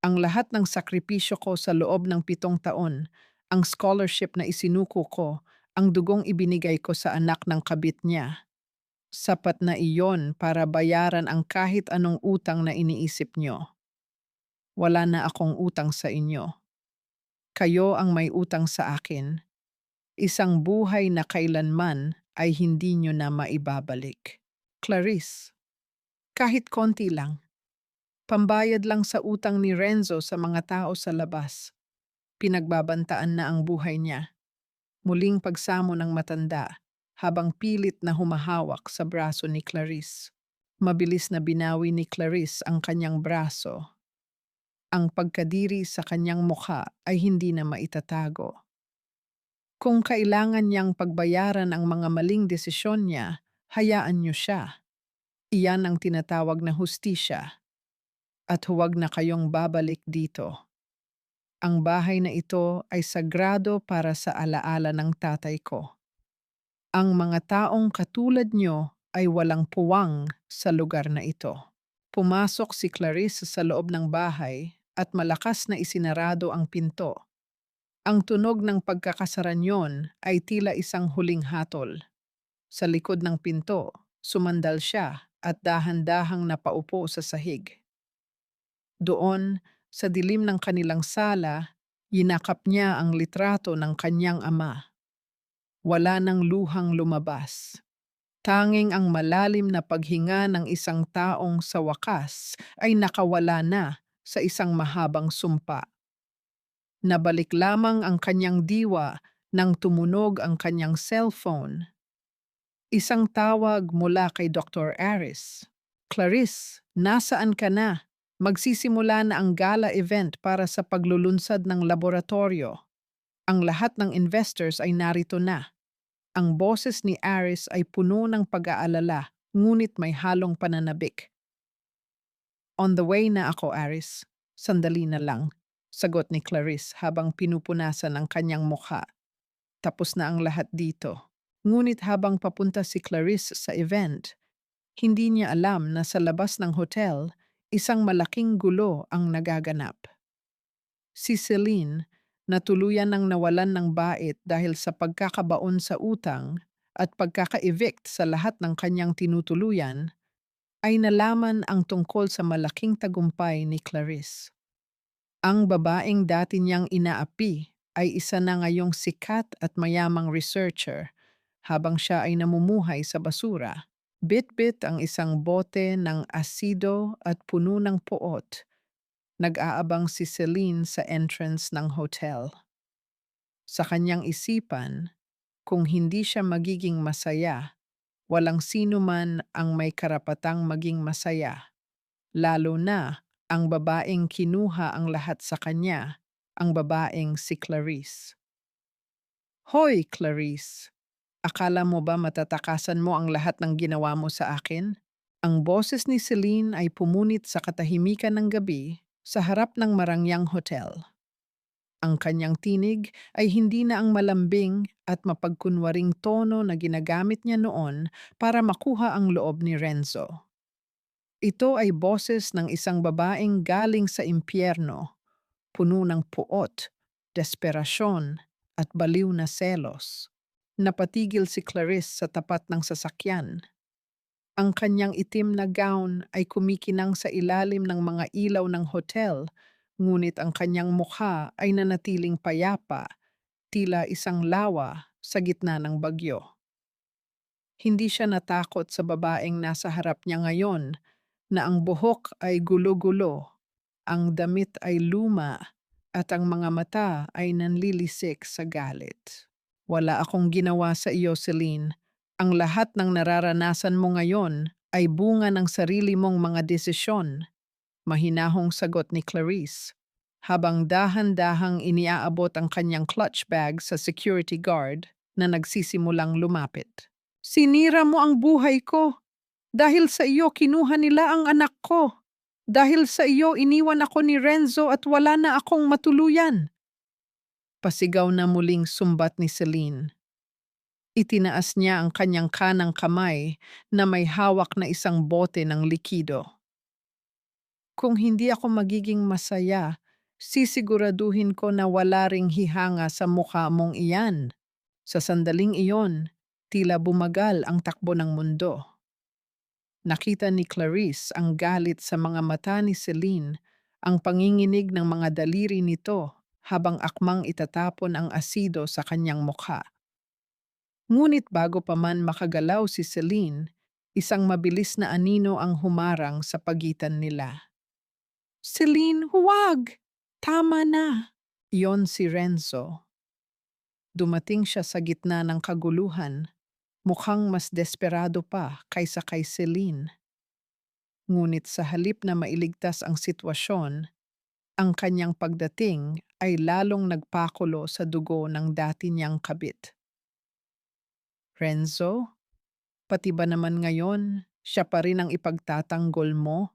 Ang lahat ng sakripisyo ko sa loob ng 7 taon, ang scholarship na isinuko ko, ang dugong ibinigay ko sa anak ng kabit niya. Sapat na iyon para bayaran ang kahit anong utang na iniisip nyo. Wala na akong utang sa inyo. Kayo ang may utang sa akin. Isang buhay na kailanman ay hindi nyo na maibabalik. Clarice, kahit konti lang. Pambayad lang sa utang ni Renzo sa mga tao sa labas. Pinagbabantaan na ang buhay niya. Muling pagsamo ng matanda habang pilit na humahawak sa braso ni Clarice. Mabilis na binawi ni Clarice ang kanyang braso. Ang pagkadiri sa kanyang mukha ay hindi na maitatago. Kung kailangan niyang pagbayaran ang mga maling desisyon niya, hayaan niyo siya. Iyan ang tinatawag na hustisya. At huwag na kayong babalik dito. Ang bahay na ito ay sagrado para sa alaala ng tatay ko. Ang mga taong katulad nyo ay walang puwang sa lugar na ito. Pumasok si Clarice sa loob ng bahay at malakas na isinarado ang pinto. Ang tunog ng pagkakasara niyon ay tila isang huling hatol. Sa likod ng pinto, sumandal siya at dahan-dahang napaupo sa sahig. Doon, sa dilim ng kanilang sala, yinakap niya ang litrato ng kanyang ama. Wala nang luhang lumabas. Tanging ang malalim na paghinga ng isang taong sa wakas ay nakawala na sa isang mahabang sumpa. Nabalik lamang ang kanyang diwa nang tumunog ang kanyang cellphone. Isang tawag mula kay Dr. Aris. Clarice, nasaan ka na? Magsisimula na ang gala event para sa paglulunsad ng laboratorio. Ang lahat ng investors ay narito na. Ang boses ni Aris ay puno ng pag-aalala, ngunit may halong pananabik. On the way na ako, Aris. Sandali na lang, sagot ni Clarice habang pinupunasan ang kanyang mukha. Tapos na ang lahat dito. Ngunit habang papunta si Clarice sa event, hindi niya alam na sa labas ng hotel, isang malaking gulo ang nagaganap. Si Celine, na tuluyan ng nawalan ng bait dahil sa pagkakabaon sa utang at pagkaka-evict sa lahat ng kanyang tinutuluyan, ay nalaman ang tungkol sa malaking tagumpay ni Clarice. Ang babaeng dati niyang inaapi ay isa na ngayong sikat at mayamang researcher habang siya ay namumuhay sa basura. Bit-bit ang isang bote ng asido at puno ng poot. Nag-aabang si Celine sa entrance ng hotel. Sa kanyang isipan, kung hindi siya magiging masaya, walang sino man ang may karapatang maging masaya. Lalo na ang babaeng kinuha ang lahat sa kanya, ang babaeng si Clarice. Hoy, Clarice! Akala mo ba matatakasan mo ang lahat ng ginawa mo sa akin? Ang boses ni Celine ay pumunit sa katahimikan ng gabi sa harap ng marangyang hotel. Ang kanyang tinig ay hindi na ang malambing at mapagkunwaring tono na ginagamit niya noon para makuha ang loob ni Renzo. Ito ay boses ng isang babaeng galing sa impyerno, puno ng puot, desperasyon, at baliw na selos. Napatigil si Clarice sa tapat ng sasakyan. Ang kanyang itim na gown ay kumikinang sa ilalim ng mga ilaw ng hotel, ngunit ang kanyang mukha ay nanatiling payapa, tila isang lawa sa gitna ng bagyo. Hindi siya natakot sa babaeng nasa harap niya ngayon, na ang buhok ay gulo-gulo, ang damit ay luma, at ang mga mata ay nanlilisik sa galit. Wala akong ginawa sa iyo, Celine. Ang lahat ng nararanasan mo ngayon ay bunga ng sarili mong mga desisyon, mahinahong sagot ni Clarice, habang dahan-dahang iniaabot ang kanyang clutch bag sa security guard na nagsisimulang lumapit. Sinira mo ang buhay ko. Dahil sa iyo kinuha nila ang anak ko. Dahil sa iyo iniwan ako ni Renzo at wala na akong matuluyan. Pasigaw na muling sumbat ni Celine. Itinaas niya ang kanyang kanang kamay na may hawak na isang bote ng likido. Kung hindi ako magiging masaya, sisiguraduhin ko na wala ring hihanga sa mukha mong iyan. Sa sandaling iyon, tila bumagal ang takbo ng mundo. Nakita ni Clarice ang galit sa mga mata ni Celine, ang panginginig ng mga daliri nito habang akmang itatapon ang asido sa kanyang mukha. Ngunit bago pa man makagalaw si Celine, isang mabilis na anino ang humarang sa pagitan nila. Celine, huwag! Tama na! Iyon si Renzo. Dumating siya sa gitna ng kaguluhan, mukhang mas desperado pa kaysa kay Celine. Ngunit sa halip na mailigtas ang sitwasyon, ang kanyang pagdating ay lalong nagpakulo sa dugo ng dati niyang kabit. Renzo, pati ba naman ngayon, siya pa rin ang ipagtatanggol mo?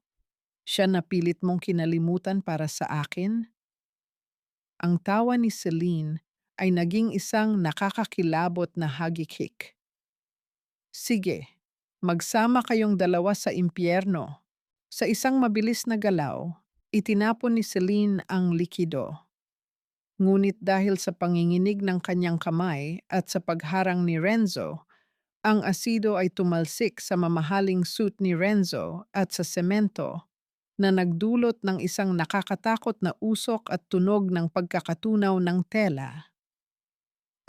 Siya na pilit mong kinalimutan para sa akin? Ang tawa ni Celine ay naging isang nakakakilabot na hagikik. Sige, magsama kayong dalawa sa impyerno. Sa isang mabilis na galaw, itinapon ni Celine ang likido. Ngunit dahil sa panginginig ng kanyang kamay at sa pagharang ni Renzo, ang asido ay tumalsik sa mamahaling suit ni Renzo at sa semento na nagdulot ng isang nakakatakot na usok at tunog ng pagkakatunaw ng tela.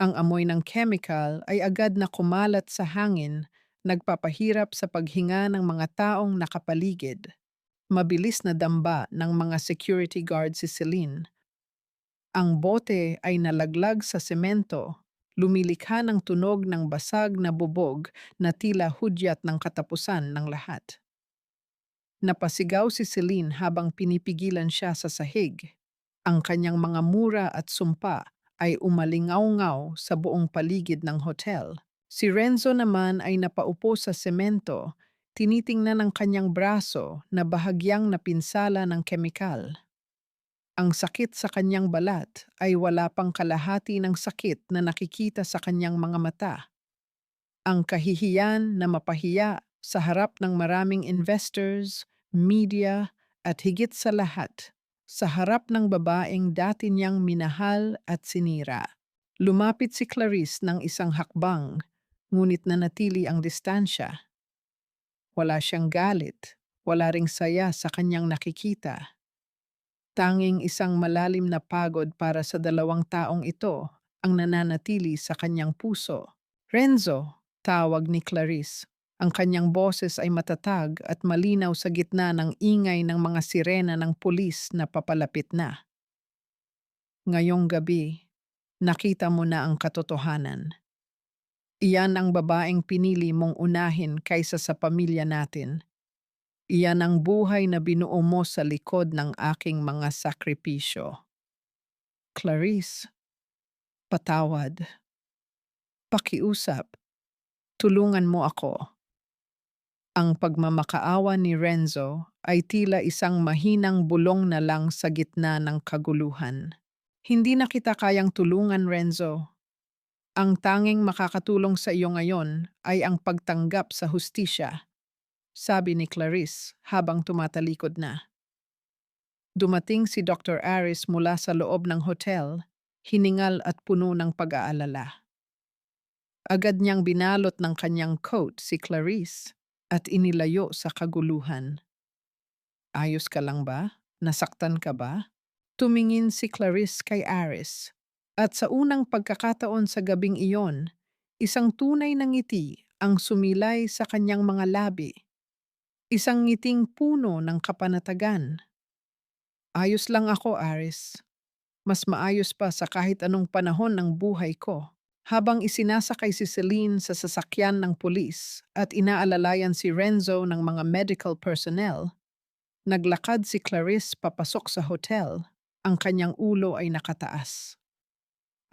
Ang amoy ng chemical ay agad na kumalat sa hangin, nagpapahirap sa paghinga ng mga taong nakapaligid. Mabilis na damba ng mga security guard si Celine. Ang bote ay nalaglag sa semento, lumilikha ng tunog ng basag na bubog na tila hudyat ng katapusan ng lahat. Napasigaw si Celine habang pinipigilan siya sa sahig. Ang kanyang mga mura at sumpa ay umalingaw-ngaw sa buong paligid ng hotel. Si Renzo naman ay napaupo sa semento, tinitingnan ang kanyang braso na bahagyang napinsala ng kemikal. Ang sakit sa kanyang balat ay wala pang kalahati ng sakit na nakikita sa kanyang mga mata. Ang kahihiyan na mapahiya sa harap ng maraming investors, media, at higit sa lahat, sa harap ng babaeng dati niyang minahal at sinira. Lumapit si Clarice ng isang hakbang, ngunit nanatili ang distansya. Wala siyang galit, wala ring saya sa kanyang nakikita. Tanging isang malalim na pagod para sa dalawang taong ito ang nananatili sa kanyang puso. Renzo, tawag ni Clarice. Ang kanyang boses ay matatag at malinaw sa gitna ng ingay ng mga sirena ng pulis na papalapit na. Ngayong gabi, nakita mo na ang katotohanan. Iyan ang babaeng pinili mong unahin kaysa sa pamilya natin. Iyan ang buhay na binuo mo sa likod ng aking mga sakripisyo. Clarice, patawad. Pakiusap. Tulungan mo ako. Ang pagmamakaawa ni Renzo ay tila isang mahinang bulong na lang sa gitna ng kaguluhan. Hindi na kita kayang tulungan, Renzo. Ang tanging makakatulong sa iyo ngayon ay ang pagtanggap sa hustisya, sabi ni Clarice habang tumatalikod na. Dumating si Dr. Aris mula sa loob ng hotel, hiningal at puno ng pag-aalala. Agad niyang binalot ng kanyang coat si Clarice at inilayo sa kaguluhan. Ayos ka lang ba? Nasaktan ka ba? Tumingin si Clarice kay Aris. At sa unang pagkakataon sa gabing iyon, isang tunay na ngiti ang sumilay sa kanyang mga labi. Isang ngiting puno ng kapanatagan. Ayos lang ako, Aris. Mas maayos pa sa kahit anong panahon ng buhay ko. Habang isinasakay si Celine sa sasakyan ng pulis at inaalalayan si Renzo ng mga medical personnel, naglakad si Clarice papasok sa hotel. Ang kanyang ulo ay nakataas.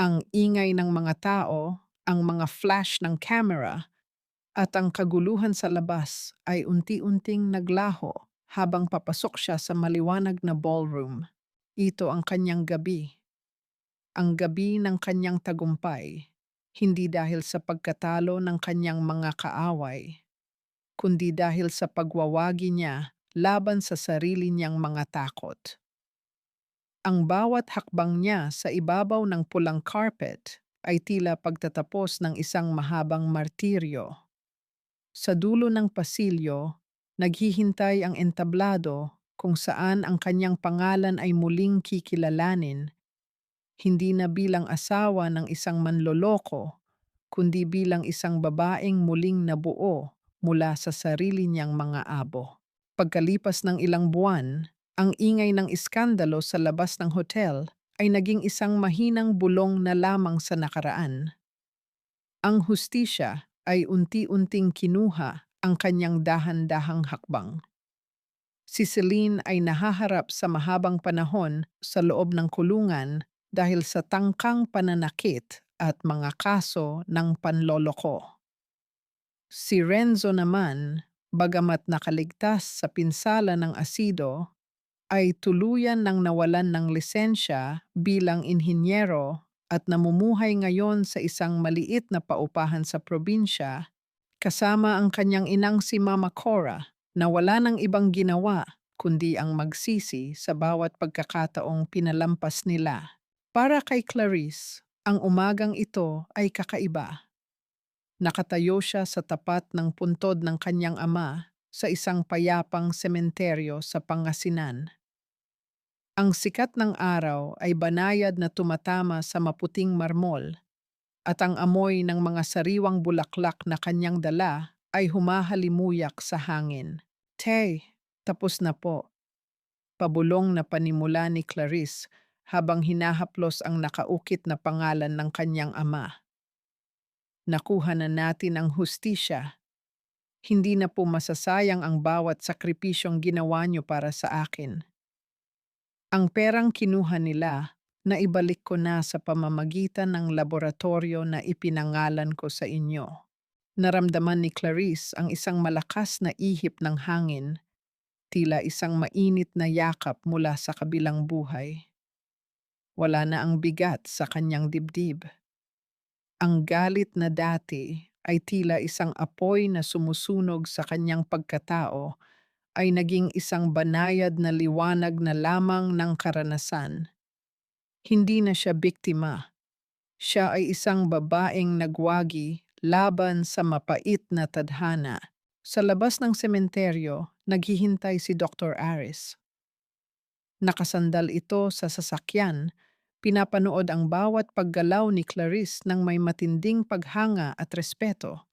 Ang ingay ng mga tao, ang mga flash ng camera, at ang kaguluhan sa labas ay unti-unting naglaho habang papasok siya sa maliwanag na ballroom. Ito ang kanyang gabi. Ang gabi ng kanyang tagumpay, hindi dahil sa pagkatalo ng kanyang mga kaaway, kundi dahil sa pagwawagi niya laban sa sarili niyang mga takot. Ang bawat hakbang niya sa ibabaw ng pulang carpet ay tila pagtatapos ng isang mahabang martiryo. Sa dulo ng pasilyo, Naghihintay ang entablado kung saan ang kanyang pangalan ay muling kikilalanin, hindi na bilang asawa ng isang manloloko, kundi bilang isang babaeng muling nabuo mula sa sarili niyang mga abo. Pagkalipas ng ilang buwan, ang ingay ng iskandalo sa labas ng hotel ay naging isang mahinang bulong na lamang sa nakaraan. Ang hustisya ay unti-unting kinuha ang kanyang dahan-dahang hakbang. Si Celine ay nahaharap sa mahabang panahon sa loob ng kulungan dahil sa tangkang pananakit at mga kaso ng panloloko. Si Renzo naman, bagamat nakaligtas sa pinsala ng asido, ay tuluyan ng nawalan ng lisensya bilang inhinyero at namumuhay ngayon sa isang maliit na paupahan sa probinsya kasama ang kanyang inang si Mama Cora na wala ng ibang ginawa kundi ang magsisi sa bawat pagkakataong pinalampas nila. Para kay Clarice, ang umagang ito ay kakaiba. Nakatayo siya sa tapat ng puntod ng kanyang ama sa isang payapang sementeryo sa Pangasinan. Ang sikat ng araw ay banayad na tumatama sa maputing marmol at ang amoy ng mga sariwang bulaklak na kanyang dala ay humahalimuyak sa hangin. Tay, tapos na po. Pabulong na panimula ni Clarice habang hinahaplos ang nakaukit na pangalan ng kanyang ama. Nakuha na natin ang hustisya. Hindi na po masasayang ang bawat sakripisyong ginawa niyo para sa akin. Ang perang kinuha nila, naibalik ko na sa pamamagitan ng laboratorio na ipinangalan ko sa inyo. Naramdaman ni Clarice ang isang malakas na ihip ng hangin, tila isang mainit na yakap mula sa kabilang buhay. Wala na ang bigat sa kanyang dibdib. Ang galit na dati ay tila isang apoy na sumusunog sa kanyang pagkatao ay naging isang banayad na liwanag na lamang ng karanasan. Hindi na siya biktima. Siya ay isang babaeng nagwagi laban sa mapait na tadhana. Sa labas ng sementeryo, naghihintay si Dr. Aris. Nakasandal ito sa sasakyan, pinapanood ang bawat paggalaw ni Clarice ng may matinding paghanga at respeto.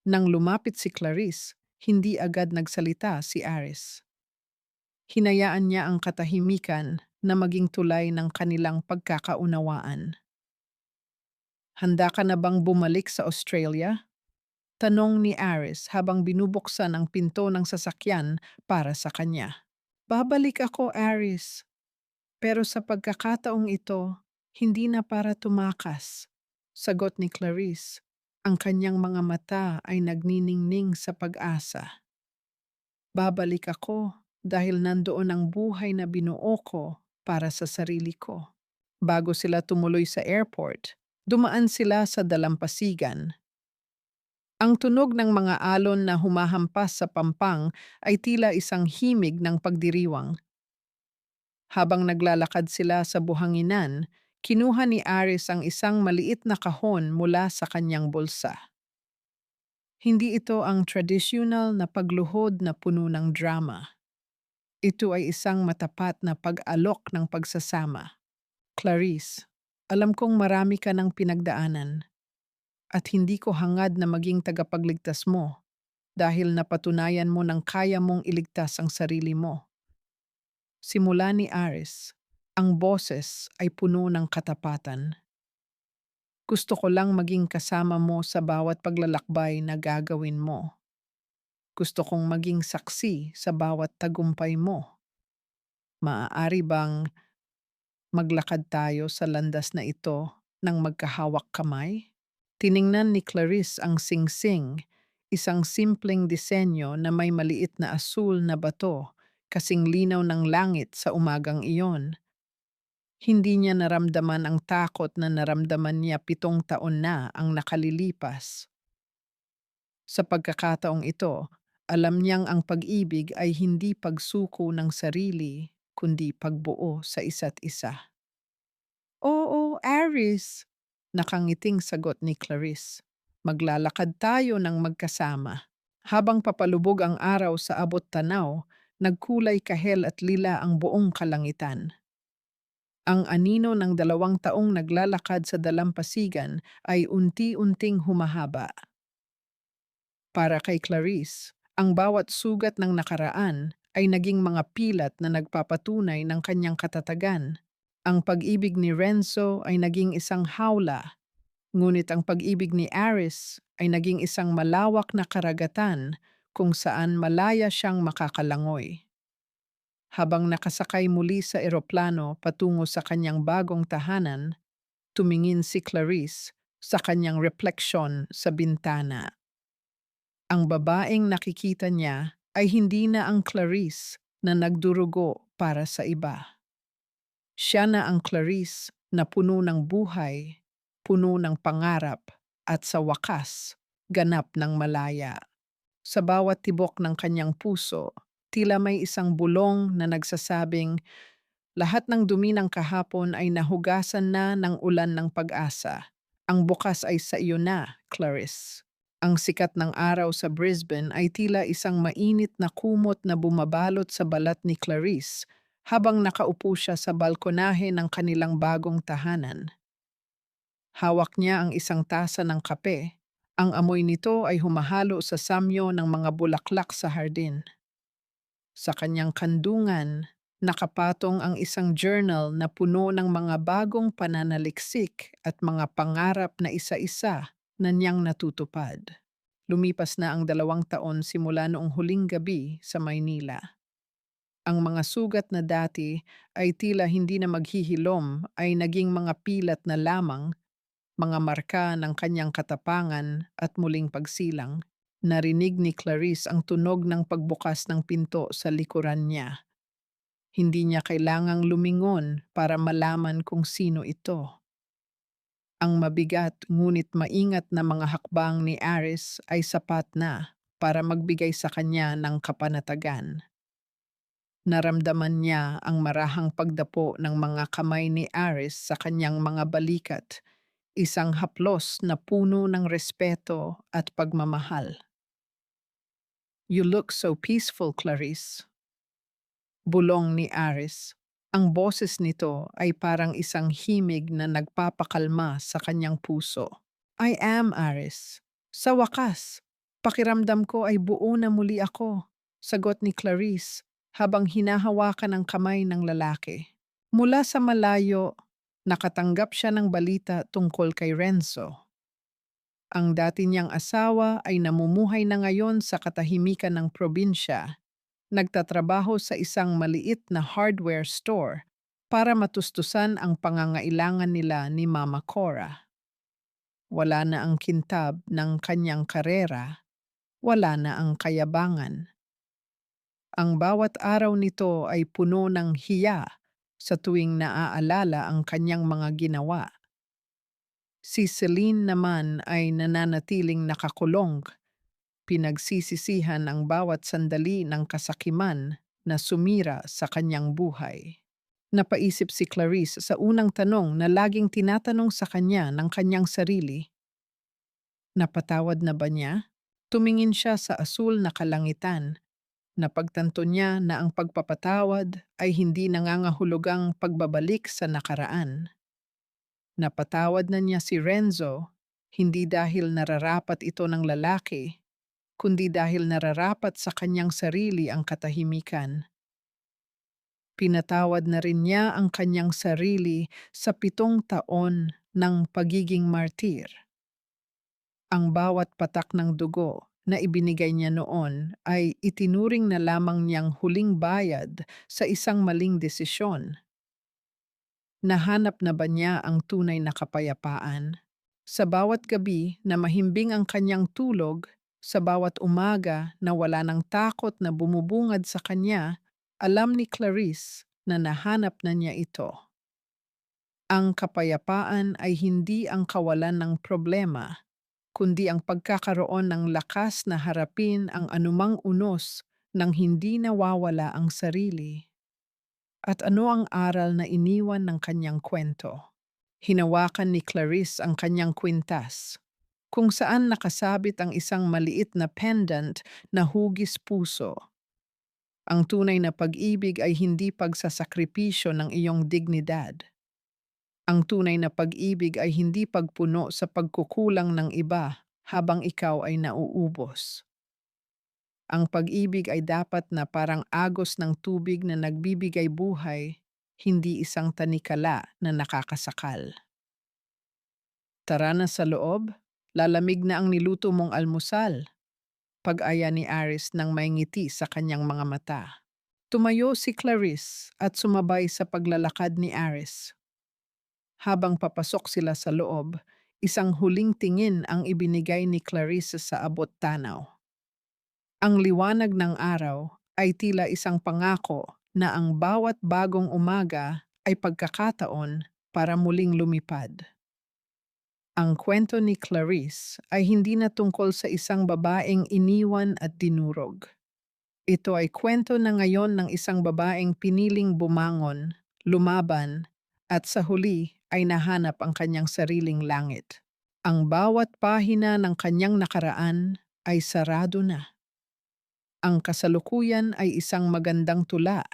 Nang lumapit si Clarice, hindi agad nagsalita si Aris. Hinayaan niya ang katahimikan na maging tulay ng kanilang pagkakaunawaan. Handa ka na bang bumalik sa Australia? Tanong ni Aris habang binubuksan ang pinto ng sasakyan para sa kanya. Babalik ako, Aris. Pero sa pagkakataong ito, hindi na para tumakas. Sagot ni Clarice. Ang kanyang mga mata ay nagniningning sa pag-asa. Babalik ako dahil nandoon ang buhay na binuo ko para sa sarili ko. Bago sila tumuloy sa airport, dumaan sila sa dalampasigan. Ang tunog ng mga alon na humahampas sa pampang ay tila isang himig ng pagdiriwang. Habang naglalakad sila sa buhanginan, kinuha ni Aris ang isang maliit na kahon mula sa kanyang bulsa. Hindi ito ang tradisyonal na pagluhod na puno ng drama. Ito ay isang matapat na pag-alok ng pagsasama. Clarice, alam kong marami ka ng pinagdaanan at hindi ko hangad na maging tagapagligtas mo dahil napatunayan mo ng kaya mong iligtas ang sarili mo. Simula ni Aris, ang boses ay puno ng katapatan. Gusto ko lang maging kasama mo sa bawat paglalakbay na gagawin mo. Gusto kong maging saksi sa bawat tagumpay mo. Maaari bang maglakad tayo sa landas na ito ng magkahawak kamay? Tiningnan ni Clarice ang singsing, isang simpleng disenyo na may maliit na asul na bato, kasing linaw ng langit sa umagang iyon. Hindi niya naramdaman ang takot na naramdaman niya 7 taon na ang nakalilipas. Sa pagkakataong ito, alam niyang ang pag-ibig ay hindi pagsuko ng sarili, kundi pagbuo sa isa't isa. Oo, Aris, nakangiting sagot ni Clarice. Maglalakad tayo ng magkasama. Habang papalubog ang araw sa abot tanaw, nagkulay kahel at lila ang buong kalangitan. Ang anino ng 2 taong naglalakad sa dalampasigan ay unti-unting humahaba. Para kay Clarice, ang bawat sugat ng nakaraan ay naging mga pilat na nagpapatunay ng kanyang katatagan. Ang pag-ibig ni Renzo ay naging isang hawla, ngunit ang pag-ibig ni Aris ay naging isang malawak na karagatan kung saan malaya siyang makakalangoy. Habang nakasakay muli sa eroplano patungo sa kanyang bagong tahanan, tumingin si Clarice sa kanyang refleksyon sa bintana. Ang babaeng nakikita niya ay hindi na ang Clarice na nagdurugo para sa iba. Siya na ang Clarice na puno ng buhay, puno ng pangarap, at sa wakas, ganap ng malaya. Sa bawat tibok ng kanyang puso, tila may isang bulong na nagsasabing, lahat ng dumi ng kahapon ay nahugasan na ng ulan ng pag-asa. Ang bukas ay sa iyo na, Clarice. Ang sikat ng araw sa Brisbane ay tila isang mainit na kumot na bumabalot sa balat ni Clarice habang nakaupo siya sa balkonahe ng kanilang bagong tahanan. Hawak niya ang isang tasa ng kape. Ang amoy nito ay humahalo sa samyo ng mga bulaklak sa hardin. Sa kanyang kandungan, nakapatong ang isang journal na puno ng mga bagong pananaliksik at mga pangarap na isa-isa na niyang natutupad. Lumipas na ang 2 taon simula noong huling gabi sa Maynila. Ang mga sugat na dati ay tila hindi na maghihilom ay naging mga pilat na lamang, mga marka ng kanyang katapangan at muling pagsilang. Narinig ni Clarice ang tunog ng pagbukas ng pinto sa likuran niya. Hindi niya kailangang lumingon para malaman kung sino ito. Ang mabigat ngunit maingat na mga hakbang ni Aris ay sapat na para magbigay sa kanya ng kapanatagan. Naramdaman niya ang marahang pagdapo ng mga kamay ni Aris sa kanyang mga balikat, isang haplos na puno ng respeto at pagmamahal. You look so peaceful, Clarice. Bulong ni Aris. Ang boses nito ay parang isang himig na nagpapakalma sa kanyang puso. I am Aris. Sa wakas, pakiramdam ko ay buo na muli ako, sagot ni Clarice habang hinahawakan ang kamay ng lalaki. Mula sa malayo, nakatanggap siya ng balita tungkol kay Renzo. Ang dati niyang asawa ay namumuhay na ngayon sa katahimikan ng probinsya. Nagtatrabaho sa isang maliit na hardware store para matustusan ang pangangailangan nila ni Mama Cora. Wala na ang kintab ng kanyang karera, wala na ang kayabangan. Ang bawat araw nito ay puno ng hiya sa tuwing naaalala ang kanyang mga ginawa. Si Celine naman ay nananatiling nakakulong, pinagsisisihan ang bawat sandali ng kasakiman na sumira sa kanyang buhay. Napaisip si Clarice sa unang tanong na laging tinatanong sa kanya ng kanyang sarili. Napatawad na ba niya? Tumingin siya sa asul na kalangitan. Napagtanto niya na ang pagpapatawad ay hindi nangangahulugang pagbabalik sa nakaraan. Napatawad na niya si Renzo, hindi dahil nararapat ito ng lalaki, kundi dahil nararapat sa kanyang sarili ang katahimikan. Pinatawad na rin niya ang kanyang sarili sa 7 taon ng pagiging martir. Ang bawat patak ng dugo na ibinigay niya noon ay itinuring na lamang niyang huling bayad sa isang maling desisyon. Nahanap na ba niya ang tunay na kapayapaan? Sa bawat gabi na mahimbing ang kanyang tulog, sa bawat umaga na wala ng takot na bumubungad sa kanya, alam ni Clarice na nahanap na niya ito. Ang kapayapaan ay hindi ang kawalan ng problema, kundi ang pagkakaroon ng lakas na harapin ang anumang unos nang hindi nawawala ang sarili. At ano ang aral na iniwan ng kanyang kwento? Hinawakan ni Clarice ang kanyang kwintas. kung saan nakasabit ang isang maliit na pendant na hugis puso. Ang tunay na pag-ibig ay hindi pagsasakripisyo ng iyong dignidad. Ang tunay na pag-ibig ay hindi pagpuno sa pagkukulang ng iba habang ikaw ay nauubos. Ang pag-ibig ay dapat na parang agos ng tubig na nagbibigay buhay, hindi isang tanikala na nakakasakal. Tara na sa loob, lalamig na ang niluto mong almusal. Pag-aya ni Aris nang may ngiti sa kanyang mga mata. Tumayo si Clarice at sumabay sa paglalakad ni Aris. Habang papasok sila sa loob, isang huling tingin ang ibinigay ni Clarice sa abot tanaw. Ang liwanag ng araw ay tila isang pangako na ang bawat bagong umaga ay pagkakataon para muling lumipad. Ang kwento ni Clarice ay hindi na tungkol sa isang babaeng iniwan at dinurog. Ito ay kwento na ngayon ng isang babaeng piniling bumangon, lumaban, at sa huli ay nahanap ang kanyang sariling langit. Ang bawat pahina ng kanyang nakaraan ay sarado na. Ang kasalukuyan ay isang magandang tula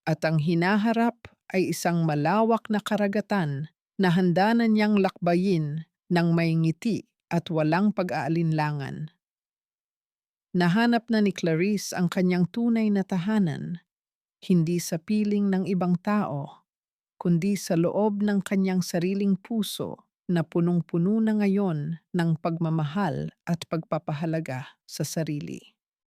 at ang hinaharap ay isang malawak na karagatan na handa na niyang lakbayin ng may ngiti at walang pag-aalinlangan. Nahanap na ni Clarice ang kanyang tunay na tahanan, hindi sa piling ng ibang tao, kundi sa loob ng kanyang sariling puso na punong-puno na ngayon ng pagmamahal at pagpapahalaga sa sarili.